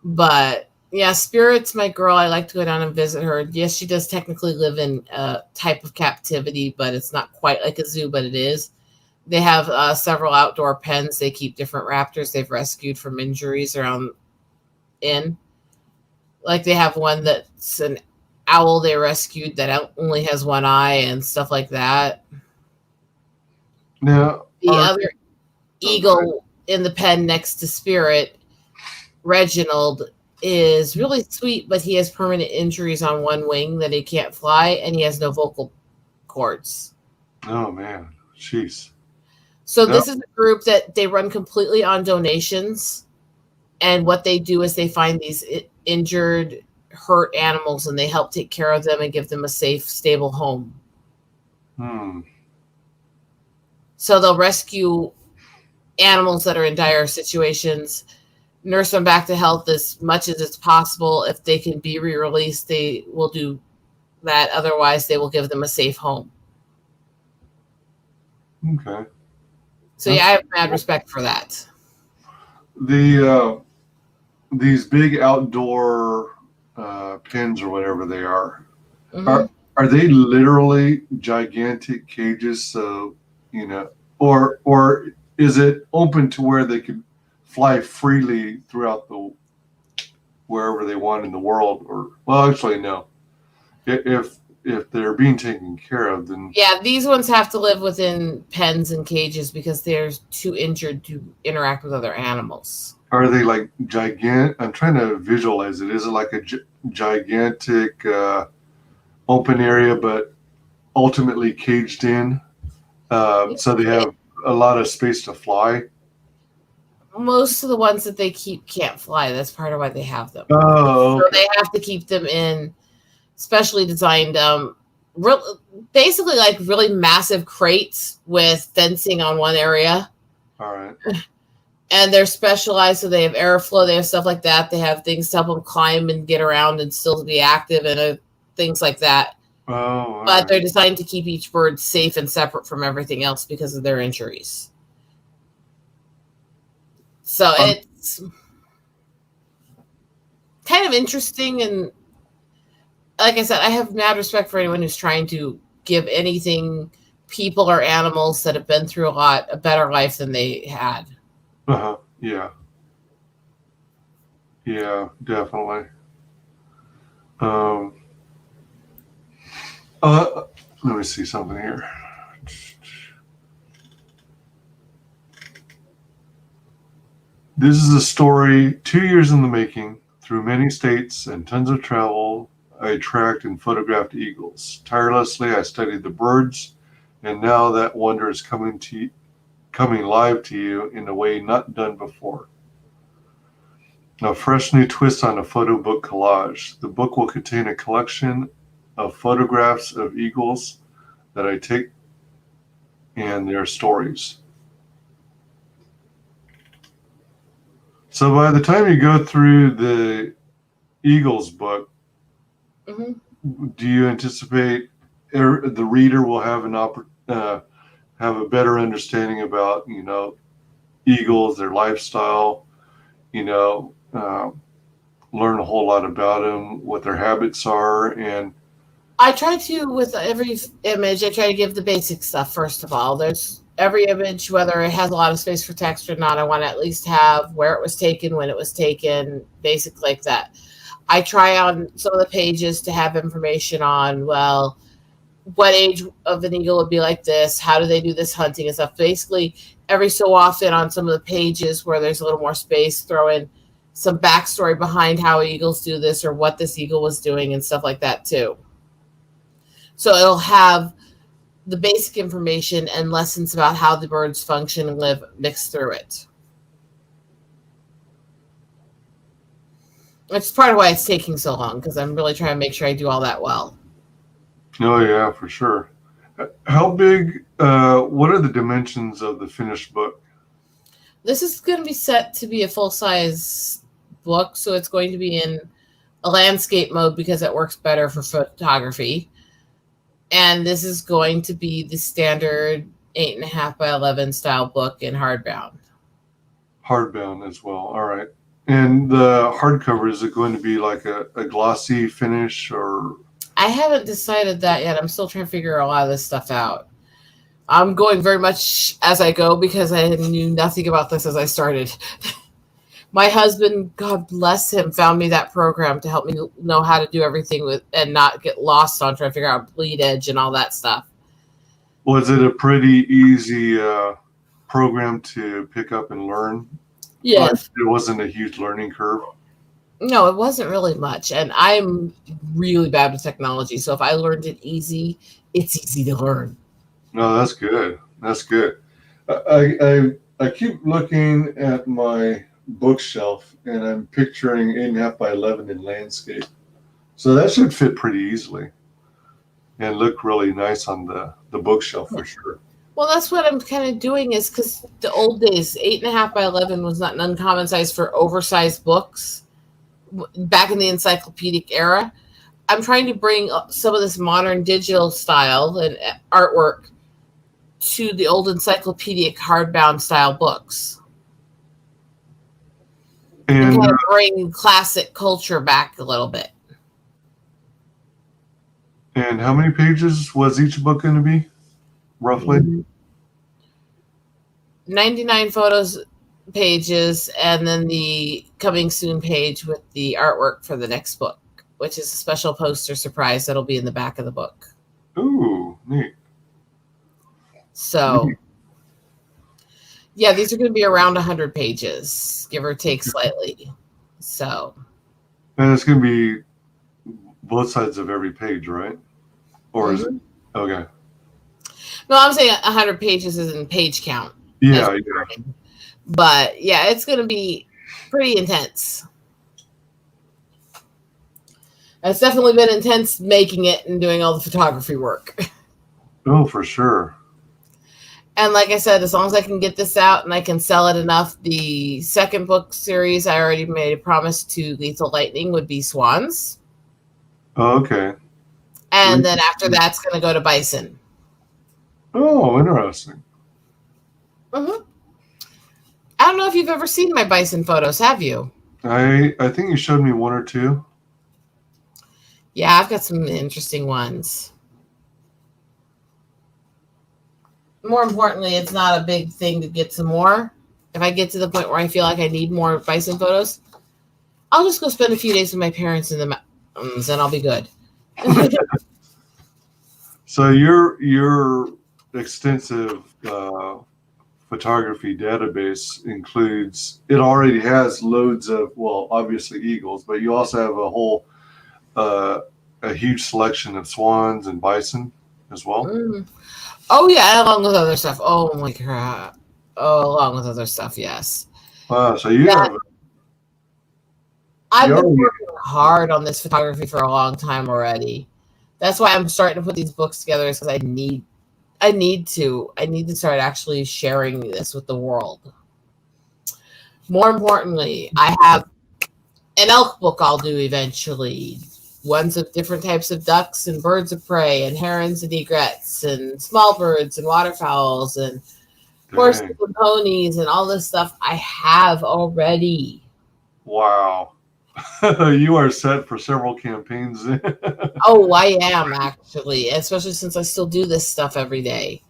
But yeah, Spirit's my girl. I like to go down and visit her. Yes, she does technically live in a type of captivity, but it's not quite like a zoo, but it is. They have several outdoor pens. They keep different raptors they've rescued from injuries around in. Like they have one that's an owl they rescued that only has one eye and stuff like that. Now, the other eagle in the pen next to Spirit, Reginald, is really sweet, but he has permanent injuries on one wing that he can't fly, and he has no vocal cords. Oh, man. Jeez. So this is a group that they run completely on donations, and what they do is they find these injured, hurt animals, and they help take care of them and give them a safe, stable home. So they'll rescue animals that are in dire situations, nurse them back to health as much as it's possible. If they can be re-released, they will do that. Otherwise, they will give them a safe home. Okay. So yeah, I have mad respect for that. These big outdoor pens or whatever they are, are they literally gigantic cages? So or is it open to where they could fly freely throughout wherever they want in the world? Or, well, actually, no. If they're being taken care of, then these ones have to live within pens and cages because they're too injured to interact with other animals. Are they like gigantic? I'm trying to visualize it. Is it like a gigantic open area, but ultimately caged in? So they have a lot of space to fly. Most of the ones that they keep can't fly. That's part of why they have them. Oh, okay. So they have to keep them in specially designed, basically like really massive crates with fencing on one area. All right. And they're specialized, so they have airflow, they have stuff like that. They have things to help them climb and get around and still be active and things like that. Oh, but they're designed to keep each bird safe and separate from everything else because of their injuries. So it's kind of interesting, and like I said, I have mad respect for anyone who's trying to give anything, people or animals that have been through a lot, a better life than they had. Yeah. Yeah, definitely. Let me see something here. This is a story 2 years in the making. Through many states and tons of travel, I tracked and photographed eagles. Tirelessly, I studied the birds, and now that wonder is coming live to you in a way not done before. A fresh new twist on a photo book collage. The book will contain a collection of photographs of eagles that I take and their stories. So by the time you go through the Eagles book, do you anticipate the reader will have have a better understanding about eagles, their lifestyle, learn a whole lot about them, what their habits are? And I try to, with every image, I try to give the basic stuff first of all. There's every image, whether it has a lot of space for text or not, I want to at least have where it was taken, when it was taken, basic like that. I try on some of the pages to have information on, well, what age of an eagle would be like this? How do they do this hunting and stuff? Basically, every so often on some of the pages where there's a little more space, throw in some backstory behind how eagles do this or what this eagle was doing and stuff like that too. So it'll have the basic information and lessons about how the birds function and live mixed through it. It's part of why it's taking so long, because I'm really trying to make sure I do all that well. Oh, yeah, for sure. How big, what are the dimensions of the finished book? This is going to be set to be a full-size book, so it's going to be in a landscape mode because it works better for photography. And this is going to be the standard 8.5 by 11 style book in hardbound. Hardbound as well. All right. And the hardcover, is it going to be like a glossy finish or? I haven't decided that yet. I'm still trying to figure a lot of this stuff out. I'm going very much as I go because I knew nothing about this as I started. My husband, God bless him, found me that program to help me know how to do everything with and not get lost on trying to figure out bleed edge and all that stuff. Was it a pretty easy program to pick up and learn? Yes. It wasn't a huge learning curve? No, it wasn't really much. And I'm really bad with technology. So if I learned it easy, it's easy to learn. No, that's good. That's good. I keep looking at my bookshelf and I'm picturing 8.5 by 11 in landscape. So that should fit pretty easily and look really nice on the bookshelf for sure. Well, that's what I'm kind of doing is because the old days, 8.5 by 11 was not an uncommon size for oversized books back in the encyclopedic era. I'm trying to bring some of this modern digital style and artwork to the old encyclopedic hardbound style books. And kind of bring classic culture back a little bit. And how many pages was each book going to be, roughly? 99 photos pages, and then the coming soon page with the artwork for the next book, which is a special poster surprise that'll be in the back of the book. Ooh, neat. So, yeah, these are going to be around 100 pages, give or take slightly. So, and it's going to be both sides of every page, right? Or is it? Okay. No, I'm saying 100 pages is in page count. Yeah. But yeah, it's going to be pretty intense. It's definitely been intense making it and doing all the photography work. Oh, for sure. And like I said, as long as I can get this out and I can sell it enough, the second book series I already made a promise to Lethal Lightning would be Swans. Oh, okay. And then after that's going to go to Bison. Oh, interesting. Mm-hmm. I don't know if you've ever seen my bison photos, have you? I think you showed me one or two. Yeah, I've got some interesting ones. More importantly, it's not a big thing to get some more. If I get to the point where I feel like I need more bison photos, I'll just go spend a few days with my parents in the mountains and I'll be good. So your extensive photography database includes, it already has loads of, well, obviously eagles, but you also have a whole a huge selection of swans and bison as well. Oh yeah, along with other stuff. Oh my crap. Oh, along with other stuff, yes. So you have. I've been working hard on this photography for a long time already. That's why I'm starting to put these books together, is because I need to start actually sharing this with the world. More importantly, I have an elk book I'll do eventually. Ones of different types of ducks and birds of prey and herons and egrets and small birds and waterfowls and horses and ponies and all this stuff I have already. Wow. You are set for several campaigns. Oh, I am actually, especially since I still do this stuff every day.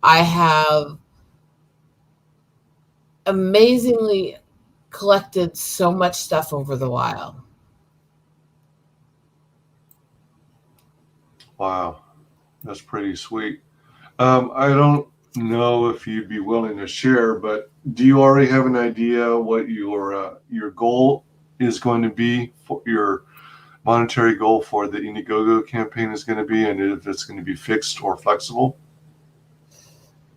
I have amazingly collected so much stuff over the while. Wow, that's pretty sweet. I don't know if you'd be willing to share, but do you already have an idea what your goal is going to be for your monetary goal for the Indiegogo campaign is going to be, and if it's going to be fixed or flexible?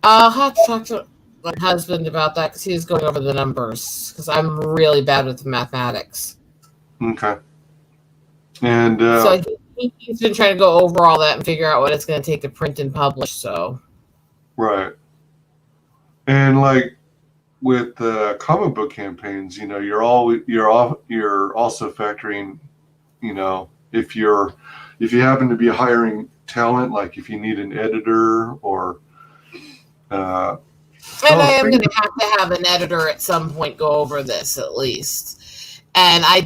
I'll have to talk to my husband about that because he's going over the numbers because I'm really bad with mathematics. Okay. And so he's been trying to go over all that and figure out what it's going to take to print and publish. So right. And like with the comic book campaigns, you know, you're also factoring, you know, if you happen to be hiring talent, like if you need an editor or and I am going to have an editor at some point go over this at least. And I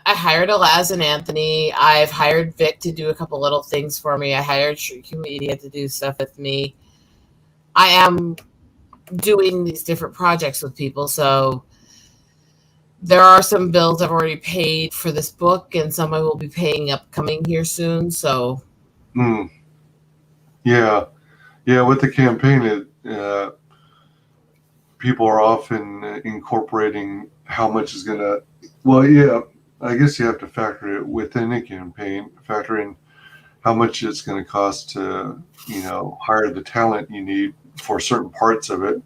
hired Elaz and Anthony. I've hired Vic to do a couple little things for me. I hired Shrieky Media to do stuff with me. I am doing these different projects with people, so there are some bills I've already paid for this book, and some I will be paying upcoming here soon. So, yeah, with the campaign, people are often incorporating how much is going to. Well, yeah, I guess you have to factor it within a campaign, factor in how much it's going to cost to, you know, hire the talent you need for certain parts of it.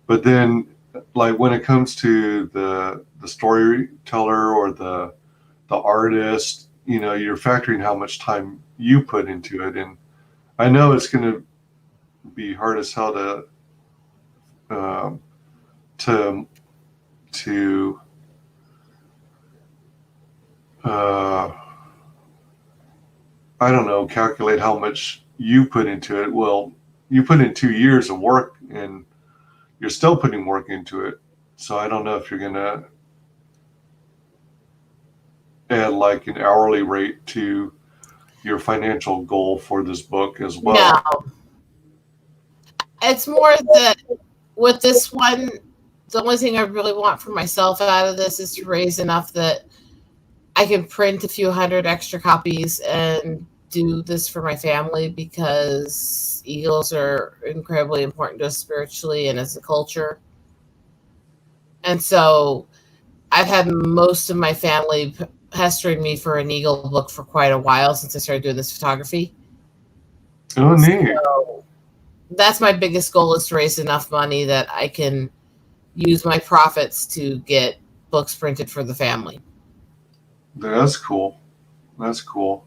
But then, like when it comes to the storyteller or the artist, you know, you're factoring how much time you put into it. And I know it's going to be hard as hell to I don't know, calculate how much you put into it. Well, you put in 2 years of work and you're still putting work into it. So I don't know if you're going to add like an hourly rate to your financial goal for this book as well. No. It's more that with this one, the only thing I really want for myself out of this is to raise enough that I can print a few hundred extra copies and do this for my family, because eagles are incredibly important to us spiritually and as a culture. And so I've had most of my family pestering me for an eagle book for quite a while since I started doing this photography. Oh, neat. So that's my biggest goal, is to raise enough money that I can use my profits to get books printed for the family. That's cool. That's cool.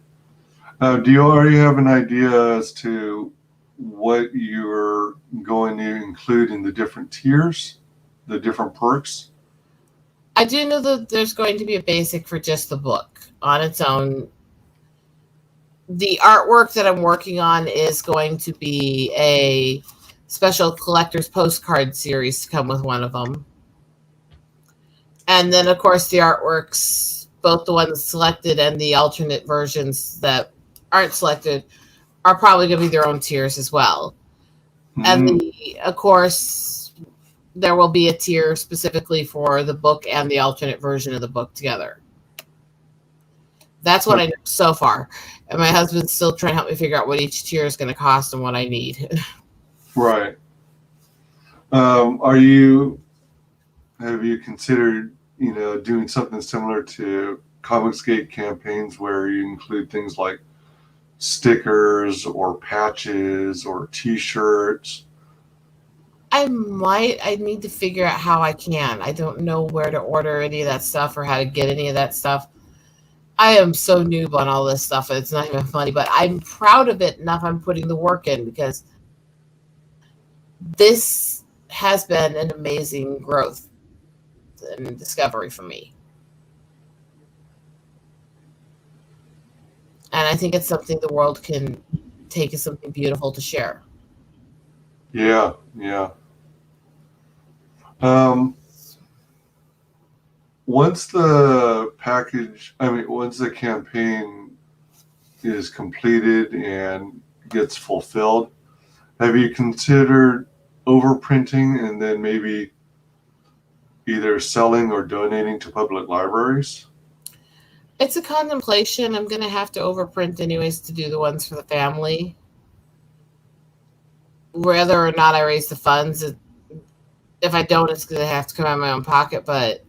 Do you already have an idea as to what you're going to include in the different tiers, the different perks? I do know that there's going to be a basic for just the book on its own. The artwork that I'm working on is going to be a special collector's postcard series to come with one of them. And then, of course, the artworks, both the ones selected and the alternate versions that aren't selected, are probably going to be their own tiers as well. And of course, there will be a tier specifically for the book and the alternate version of the book together. That's what I know so far. And my husband's still trying to help me figure out what each tier is going to cost and what I need. Right. Have you considered, you know, doing something similar to Comicsgate campaigns where you include things like stickers or patches or t-shirts? I need to figure out how I can. I don't know where to order any of that stuff or how to get any of that stuff. I am so noob on all this stuff. It's not even funny, but I'm proud of it enough. I'm putting the work in, because this has been an amazing growth and discovery for me. And I think it's something the world can take as something beautiful to share. Yeah. Once the campaign is completed and gets fulfilled, have you considered overprinting and then maybe either selling or donating to public libraries? It's a contemplation. I'm going to have to overprint anyways to do the ones for the family. Whether or not I raise the funds, if I don't, it's going to have to come out of my own pocket. But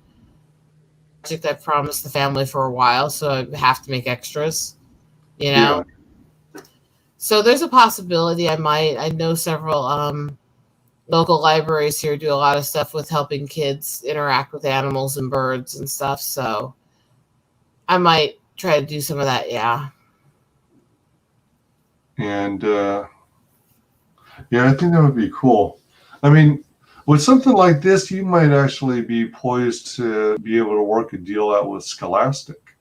I've promised the family for a while, so I have to make extras, you know? Yeah. So there's a possibility I might. I know several local libraries here do a lot of stuff with helping kids interact with animals and birds and stuff. So I might try to do some of that, yeah. And yeah, I think that would be cool. I mean, with something like this, you might actually be poised to be able to work a deal out with Scholastic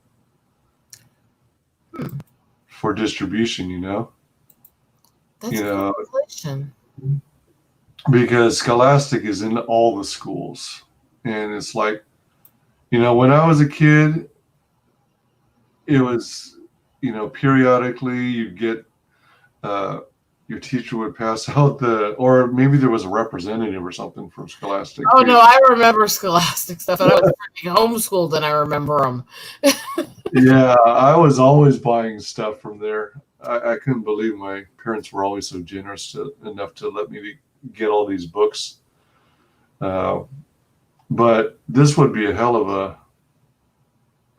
for distribution, you know? That's a contemplation. Because Scholastic is in all the schools. And it's like, you know, when I was a kid, it was, you know, periodically you'd get your teacher would pass out or maybe there was a representative or something from Scholastic. Oh, no, I remember Scholastic stuff. And I was homeschooled and I remember them. Yeah, I was always buying stuff from there. I couldn't believe my parents were always so generous enough to let me get all these books. But this would be a hell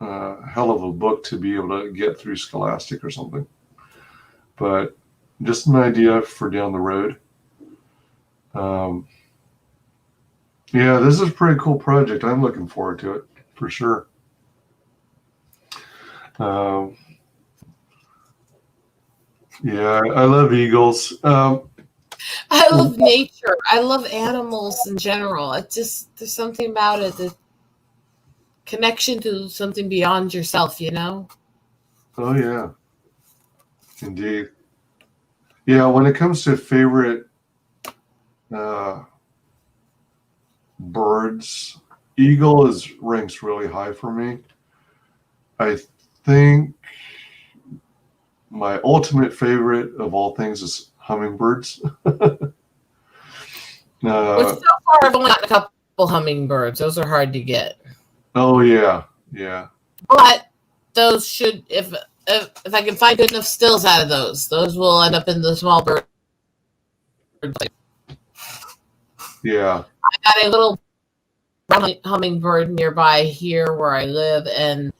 of a book to be able to get through Scholastic or something. But just an idea for down the road. Yeah, this is a pretty cool project. I'm looking forward to it for sure. Yeah, I love eagles. I love nature. I love animals in general. It just, there's something about it, the connection to something beyond yourself, you know? Oh, yeah. Indeed. Yeah, when it comes to favorite birds, eagle ranks really high for me. I think my ultimate favorite of all things is hummingbirds. Which so far I've only gotten a couple hummingbirds. Those are hard to get. Oh yeah, yeah. But those should, if I can find good enough stills out of those will end up in the small bird. Yeah. I got a little brown hummingbird nearby here where I live, and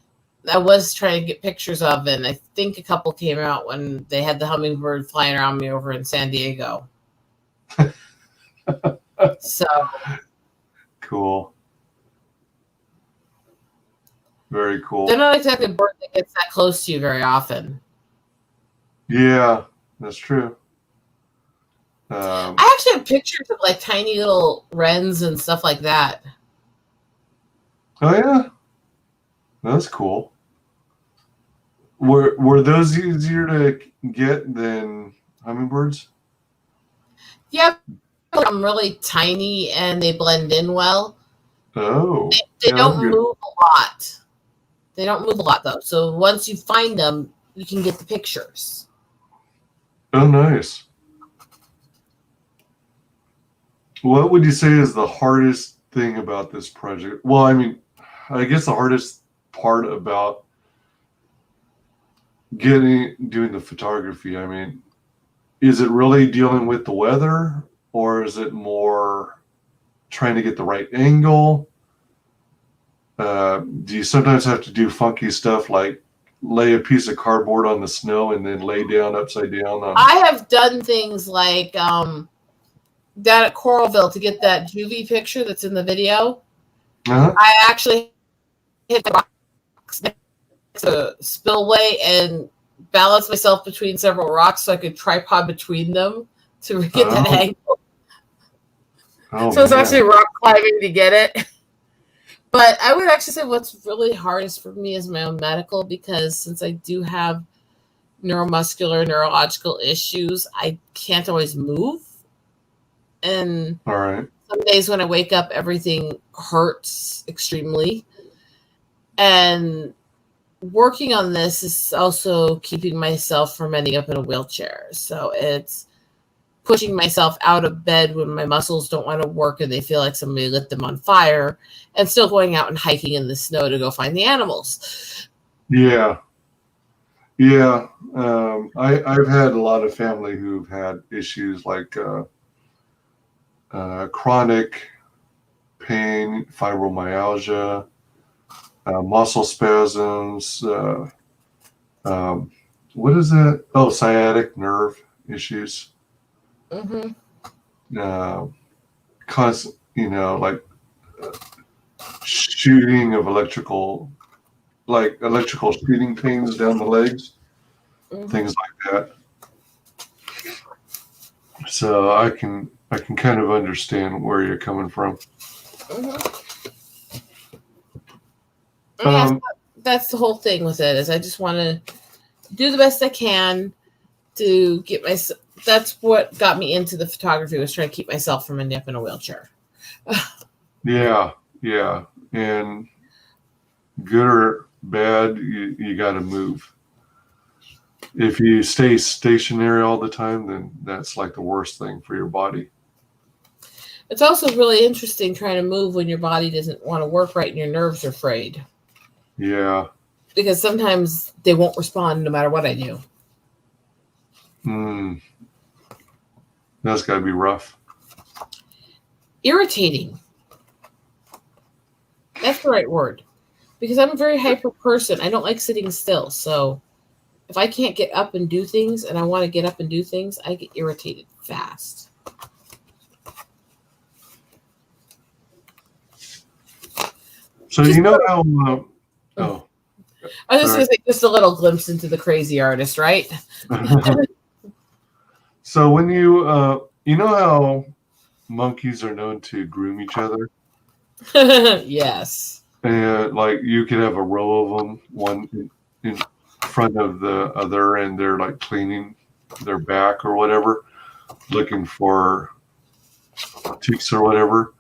I was trying to get pictures of, and I think a couple came out when they had the hummingbird flying around me over in San Diego. So cool. Very cool. They're not exactly a bird that gets that close to you very often. Yeah, that's true. I actually have pictures of like tiny little wrens and stuff like that. Oh yeah, that's cool. Were those easier to get than hummingbirds? Yeah, I'm really tiny and they blend in well. Oh, they don't move a lot. They don't move a lot though. So once you find them, you can get the pictures. Oh, nice. What would you say is the hardest thing about this project? Well, I mean, I guess the hardest part about doing the photography, I mean, is it really dealing with the weather, or is it more trying to get the right angle? Do you sometimes have to do funky stuff like lay a piece of cardboard on the snow and then lay down upside down? I have done things like down at Coralville to get that juvie picture that's in the video. I actually hit the rocks next to a spillway and balanced myself between several rocks so I could tripod between them to get that angle. So it's actually rock climbing to get it. But I would actually say what's really hardest for me is my own medical, because since I do have neurological issues, I can't always move. And some days when I wake up, everything hurts extremely. And working on this is also keeping myself from ending up in a wheelchair. So it's pushing myself out of bed when my muscles don't want to work and they feel like somebody lit them on fire, and still going out and hiking in the snow to go find the animals. Yeah. Yeah. I've had a lot of family who've had issues like chronic pain, fibromyalgia, muscle spasms. What is that? Oh, sciatic nerve issues. Mm-hmm. Constant, like shooting of electrical shooting pains down the legs, Mm-hmm. things like that. So I can kind of understand where you're coming from. Mm-hmm. Yeah, that's the whole thing with it. Is I just want to do the best I can to get myself. That's what got me into the photography, was trying to keep myself from ending up in a wheelchair. Yeah, and good or bad, you got to move. If you stay stationary all the time, then that's like the worst thing for your body. It's also really interesting trying to move when your body doesn't want to work right and your nerves are frayed. Yeah. Because sometimes they won't respond no matter what I do. That's got to be rough. Irritating. That's the right word. Because I'm a very hyper person. I don't like sitting still. So if I can't get up and do things and I want to get up and do things, I get irritated fast. So just you know how I was just going to say just a little glimpse into the crazy artist, right? So when you know how monkeys are known to groom each other? Yes. And like you could have a row of them, one in front of the other, and they're like cleaning their back or whatever, looking for ticks or whatever.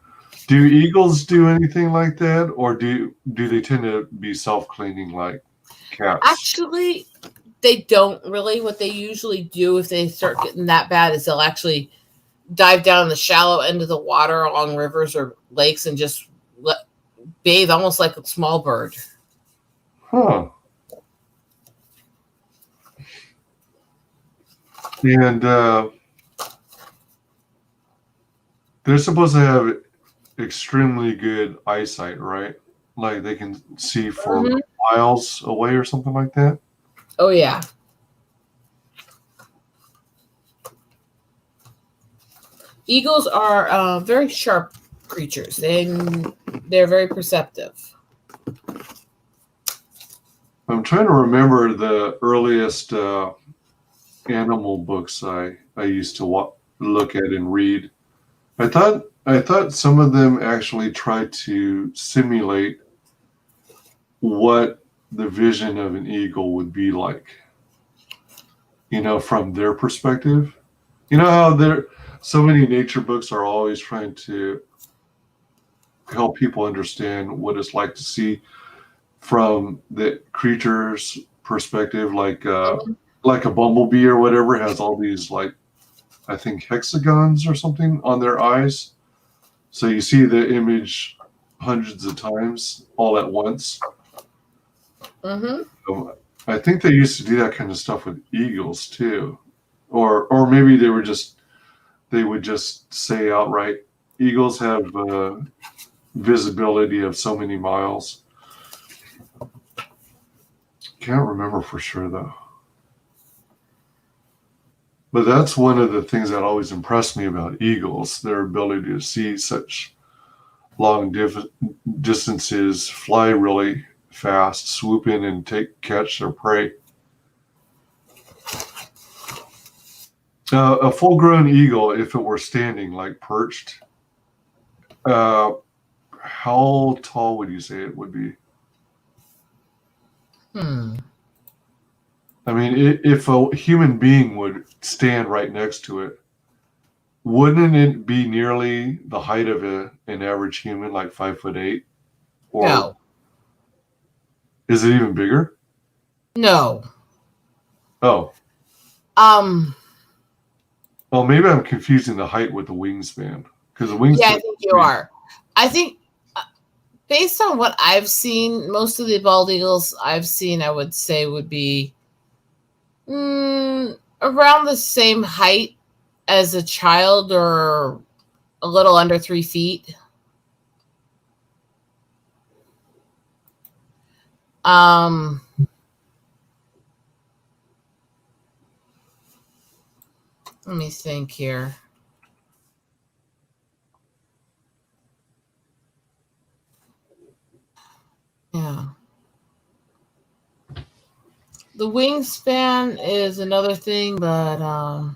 Do eagles do anything like that, or do they tend to be self-cleaning like cats? Actually, they don't really. What they usually do if they start getting that bad is they'll actually dive down in the shallow end of the water along rivers or lakes and just bathe almost like a small bird. Huh. And they're supposed to have extremely good eyesight, right? Like they can see for miles away or something like that. Oh, yeah. Eagles are very sharp creatures. They're very perceptive. I'm trying to remember the earliest animal books I used to look at and read. I thought some of them actually tried to simulate what the vision of an eagle would be like, from their perspective. You know how so many nature books are always trying to help people understand what it's like to see from the creature's perspective, like a bumblebee or whatever has all these, like, I think hexagons or something on their eyes. So you see the image hundreds of times all at once. So I think they used to do that kind of stuff with eagles too. Or maybe they would just say outright, eagles have visibility of so many miles. Can't remember for sure though. But that's one of the things that always impressed me about eagles, their ability to see such long distances, fly really fast, swoop in and catch their prey. A full-grown eagle, if it were standing, like perched, how tall would you say it would be? I mean, if a human being would stand right next to it, wouldn't it be nearly the height of an average human, like 5'8"? Or no. Is it even bigger? No. Oh. Well, maybe I'm confusing the height with the wingspan, because the wingspan. Yeah, I think you are. I think Based on what I've seen, most of the bald eagles I've seen, I would say, would be around the same height as a child or a little under 3 feet. Let me think here. Yeah. The wingspan is another thing, but I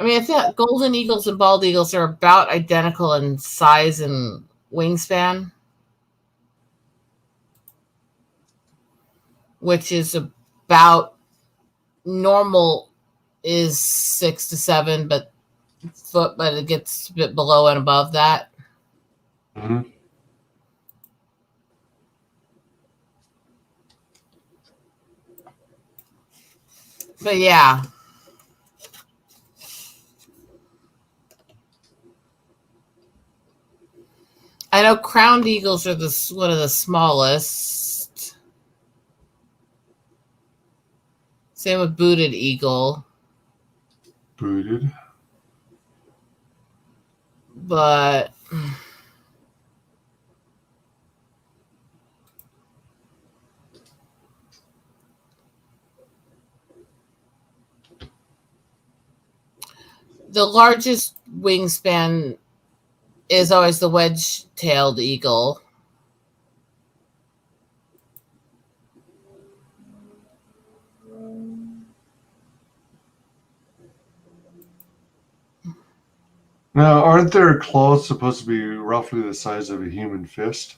mean, I think golden eagles and bald eagles are about identical in size and wingspan, which is about normal is 6 to 7, but it gets a bit below and above that. Mm-hmm. But yeah. I know crowned eagles are one of the smallest. Same with booted eagle. Booted. But the largest wingspan is always the wedge-tailed eagle. Now, aren't their claws supposed to be roughly the size of a human fist?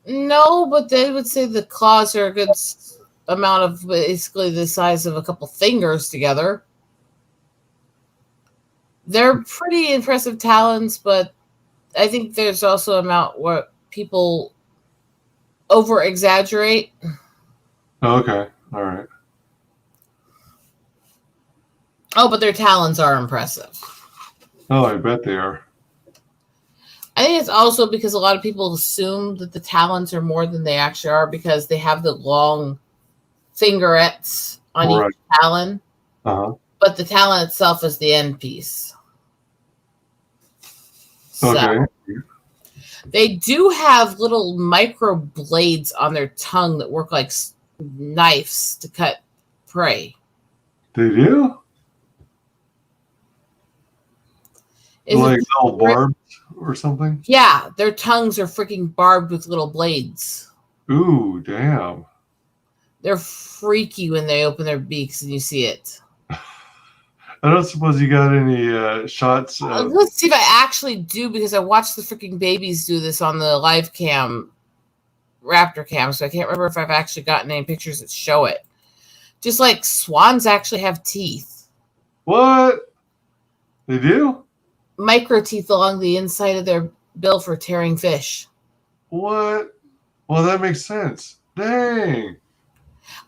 No, but they would say the claws are a good amount of basically the size of a couple fingers together. They're pretty impressive talons, but I think there's also an amount where people over exaggerate. Okay, all right. Oh, but their talons are impressive. Oh, I bet they are. I think it's also because a lot of people assume that the talons are more than they actually are because they have the long fingerets on Right. each talon. Uh-huh. But the talon itself is the end piece. So, Okay. they do have little micro blades on their tongue that work like knives to cut prey. They do? Like all barbed or something? Yeah, their tongues are freaking barbed with little blades. Ooh, damn. They're freaky when they open their beaks and you see it. I don't suppose you got any shots of... Let's see if I actually do, because I watched the freaking babies do this on the live cam, Raptor cam, so I can't remember if I've actually gotten any pictures that show it. Just like swans actually have teeth. What? They do? Micro teeth along the inside of their bill for tearing fish. What? Well, that makes sense. Dang.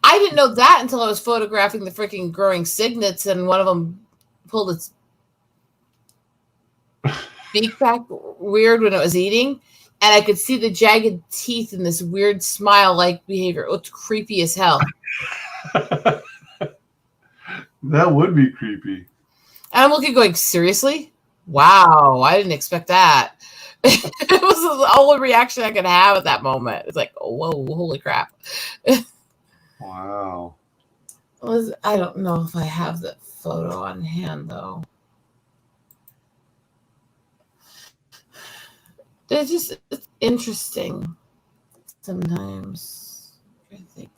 I didn't know that until I was photographing the freaking growing cygnets, and one of them pulled its beak back weird when it was eating, and I could see the jagged teeth and this weird smile-like behavior. It looked creepy as hell. That would be creepy. And I'm looking going, seriously? Wow, I didn't expect that. It was the only reaction I could have at that moment. It's like, oh, whoa, holy crap. Wow. I don't know if I have that photo on hand, though. It's interesting sometimes, I think.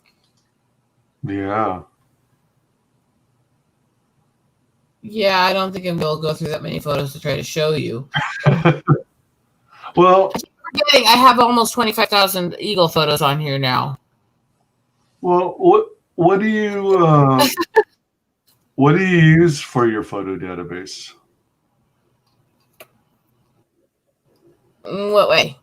Yeah. Yeah, I don't think I'm going to go through that many photos to try to show you. Well, I have almost 25,000 eagle photos on here now. Well, what do you what do you use for your photo database? In what way?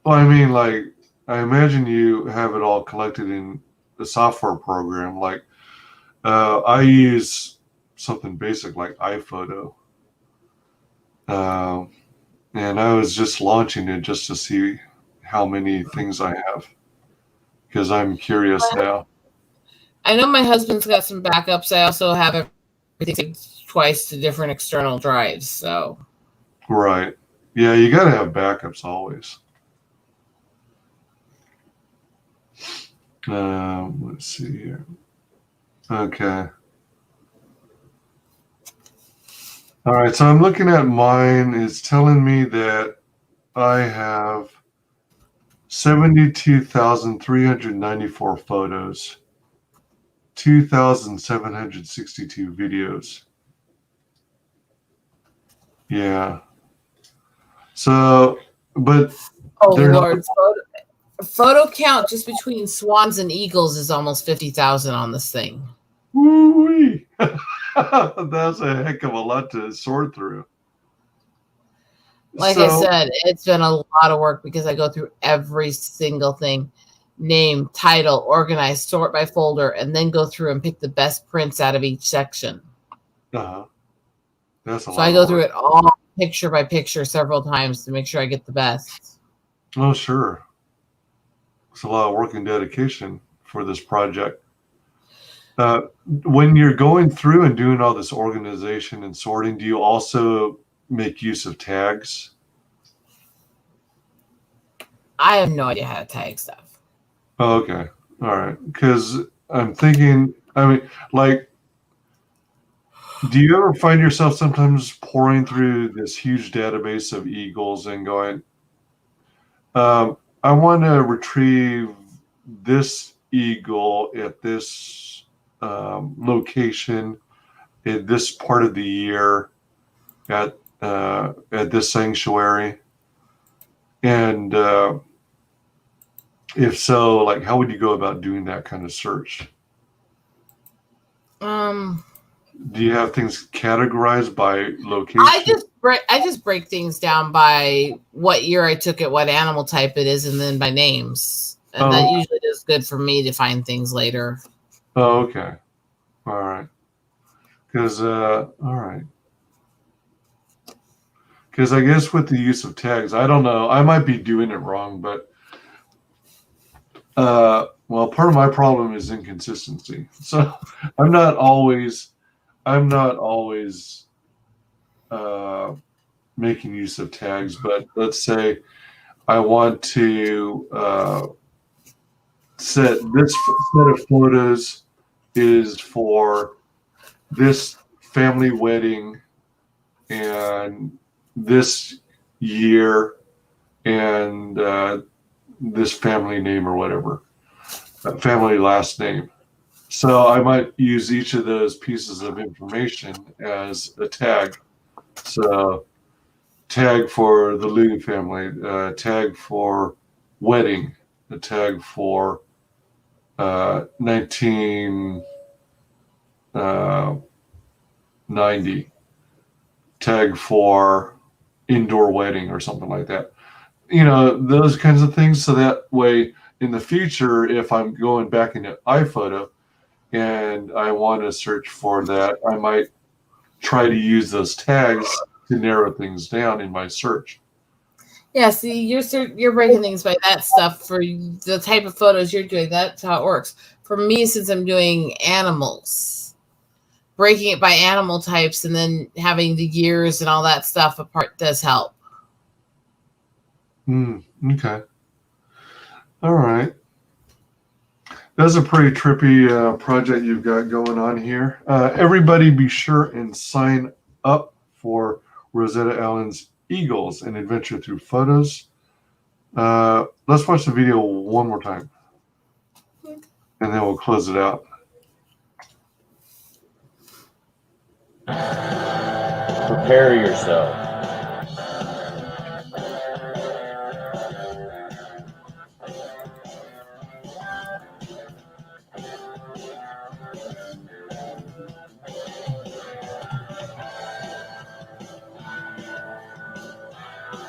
Well, I mean, like, I imagine you have it all collected in software program. Like I use something basic like iPhoto, and I was just launching it just to see how many things I have, because I'm curious now. I know my husband's got some backups. I also have everything twice to different external drives. So Right. Yeah, you got to have backups always. Let's see here. Okay. All right, so I'm looking at mine. It's telling me that I have 72,394 photos, 2,762 videos. Yeah. So, but oh they're not. Lord, photo count just between swans and eagles is almost 50,000 on this thing. Woo-wee. That's a heck of a lot to sort through. Like I said, it's been a lot of work because I go through every single thing. Name, title, organize, sort by folder, and then go through and pick the best prints out of each section. That's a So lot I of go work. through it all picture by picture several times to make sure I get the best. Oh, sure. It's a lot of work and dedication for this project. When you're going through and doing all this organization and sorting, do you also make use of tags? I have no idea how to tag stuff. Oh, okay. All right. Because I'm thinking, I mean, like, do you ever find yourself sometimes pouring through this huge database of eagles and going, I want to retrieve this eagle at this location in this part of the year at this sanctuary, and if so, like, how would you go about doing that kind of search? Do you have things categorized by location? I just break things down by what year I took it, what animal type it is, and then by names. And that usually is good for me to find things later. Oh, okay. All right. Because all right. Because I guess with the use of tags, I don't know. I might be doing it wrong, but well, part of my problem is inconsistency. So I'm not always making use of tags. But let's say I want to set this set of photos is for this family wedding and this year and this family name or whatever, family last name. So I might use each of those pieces of information as a tag. So tag for the Liu family, tag for wedding, a tag for 1990, tag for indoor wedding or something like that. You know, those kinds of things. So that way in the future, if I'm going back into iPhoto and I want to search for that, I might try to use those tags to narrow things down in my search. Yeah, see, you're breaking things by that stuff for the type of photos you're doing. That's how it works. For me, since I'm doing animals, breaking it by animal types and then having the years and all that stuff apart does help. Okay. All right. That's a pretty trippy project you've got going on here. Everybody be sure and sign up for Rosetta Allen's Eagles, an adventure through photos. Let's watch the video one more time, and then we'll close it out. Prepare yourself.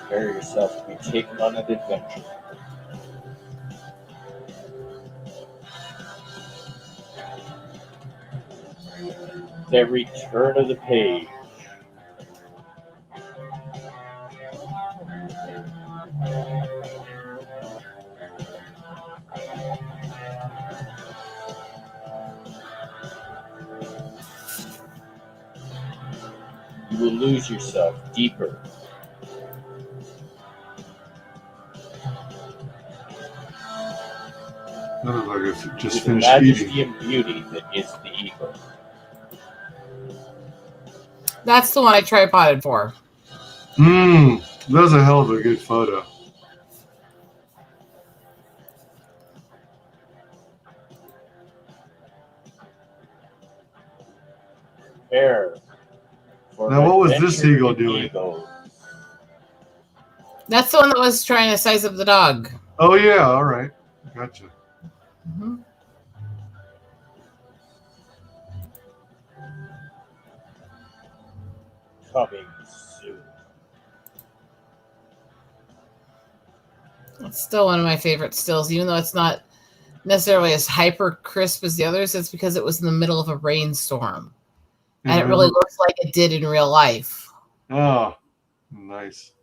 Prepare yourself to be taken on an adventure. With every turn of the page, you will lose yourself deeper That looks like it's just to the finished majesty eating. and beauty that is the eagle. That's the one I tripoded for. That's a hell of a good photo. Prepare for Now, what was this adventure eagle in doing? eagles. That's the one that was trying to size up the dog. Oh, yeah. All right. Gotcha. Mm-hmm. Coming soon. It's still one of my favorite stills, even though it's not necessarily as hyper crisp as the others. It's because it was in the middle of a rainstorm. And it really looks like it did in real life. Oh, nice.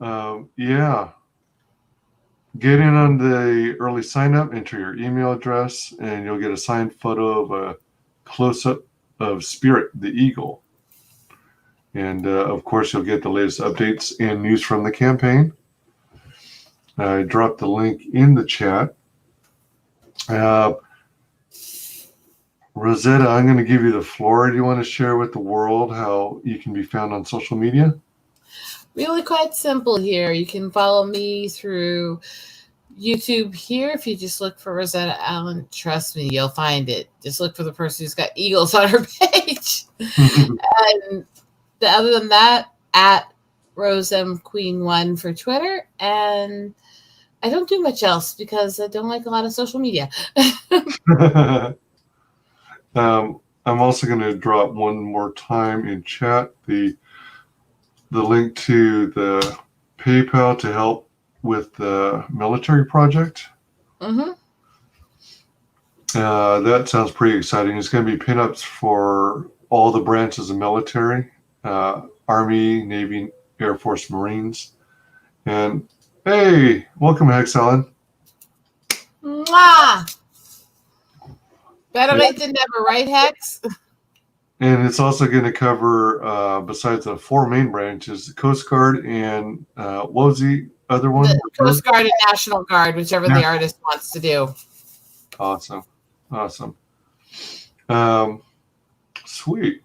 Yeah. Get in on the early sign up, enter your email address, and you'll get a signed photo of a close up of Spirit, the eagle. And of course, you'll get the latest updates and news from the campaign. I dropped the link in the chat. Rosetta, I'm going to give you the floor. Do you want to share with the world how you can be found on social media? Really quite simple here. You can follow me through YouTube here. If you just look for Rosetta Allen, trust me, you'll find it. Just look for the person who's got eagles on her page. And other than that, at RoseMQueen1 for Twitter. And I don't do much else because I don't like a lot of social media. I'm also going to drop one more time in chat the link to the PayPal to help with the military project. Mm-hmm. That sounds pretty exciting. It's going to be pinups for all the branches of military, Army, Navy, Air Force, Marines. And hey, welcome, Hex Ellen. Mwah! Better late than never, right, Hex? And it's also going to cover, besides the four main branches, the Coast Guard and what was the other one? The Coast Guard and National Guard, whichever the artist wants to do. Awesome. Sweet.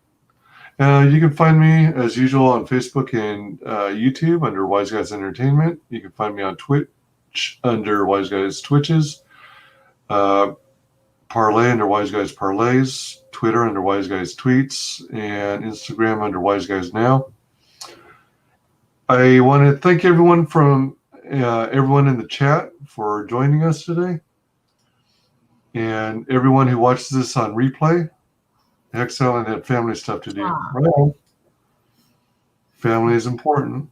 You can find me, as usual, on Facebook and YouTube under WyzGyz Entertainment. You can find me on Twitch under WyzGyz Twitches. Parlay under WyzGyz Parlays, Twitter under WyzGyz Tweets, and Instagram under WyzGyz Now. I want to thank everyone from everyone in the chat for joining us today, and everyone who watches this on replay. Hex Ellen had family stuff to do. Right? Family is important.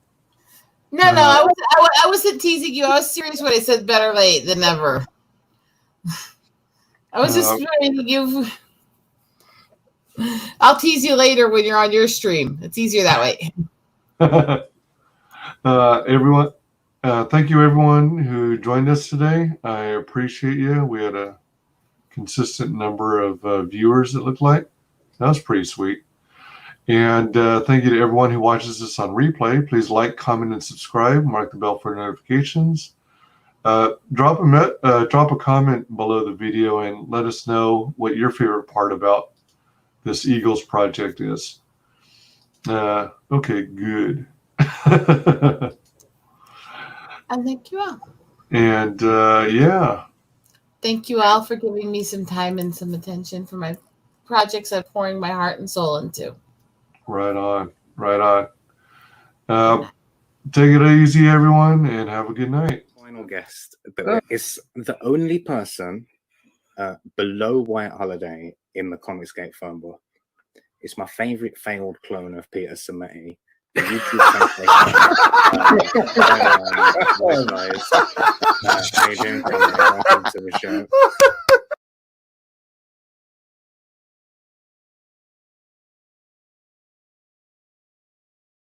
No, I wasn't teasing you. I was serious when I said better late than never. I was just trying to give. I'll tease you later when you're on your stream. It's easier that way. Everyone, thank you, everyone who joined us today. I appreciate you. We had a consistent number of viewers, it looked like. That was pretty sweet. And thank you to everyone who watches this on replay. Please like, comment, and subscribe. Mark the bell for notifications. Drop a comment below the video and let us know what your favorite part about this Eagles project is. Okay, good. And thank you all. And yeah. Thank you all for giving me some time and some attention for my projects I'm pouring my heart and soul into. Right on. Take it easy, everyone, and have a good night. Final guest is the only person below White Holiday in the Comicsgate phone book. It's my favorite failed clone of Peter Sammetti. The YouTube sensation. How you doing? Welcome to the show.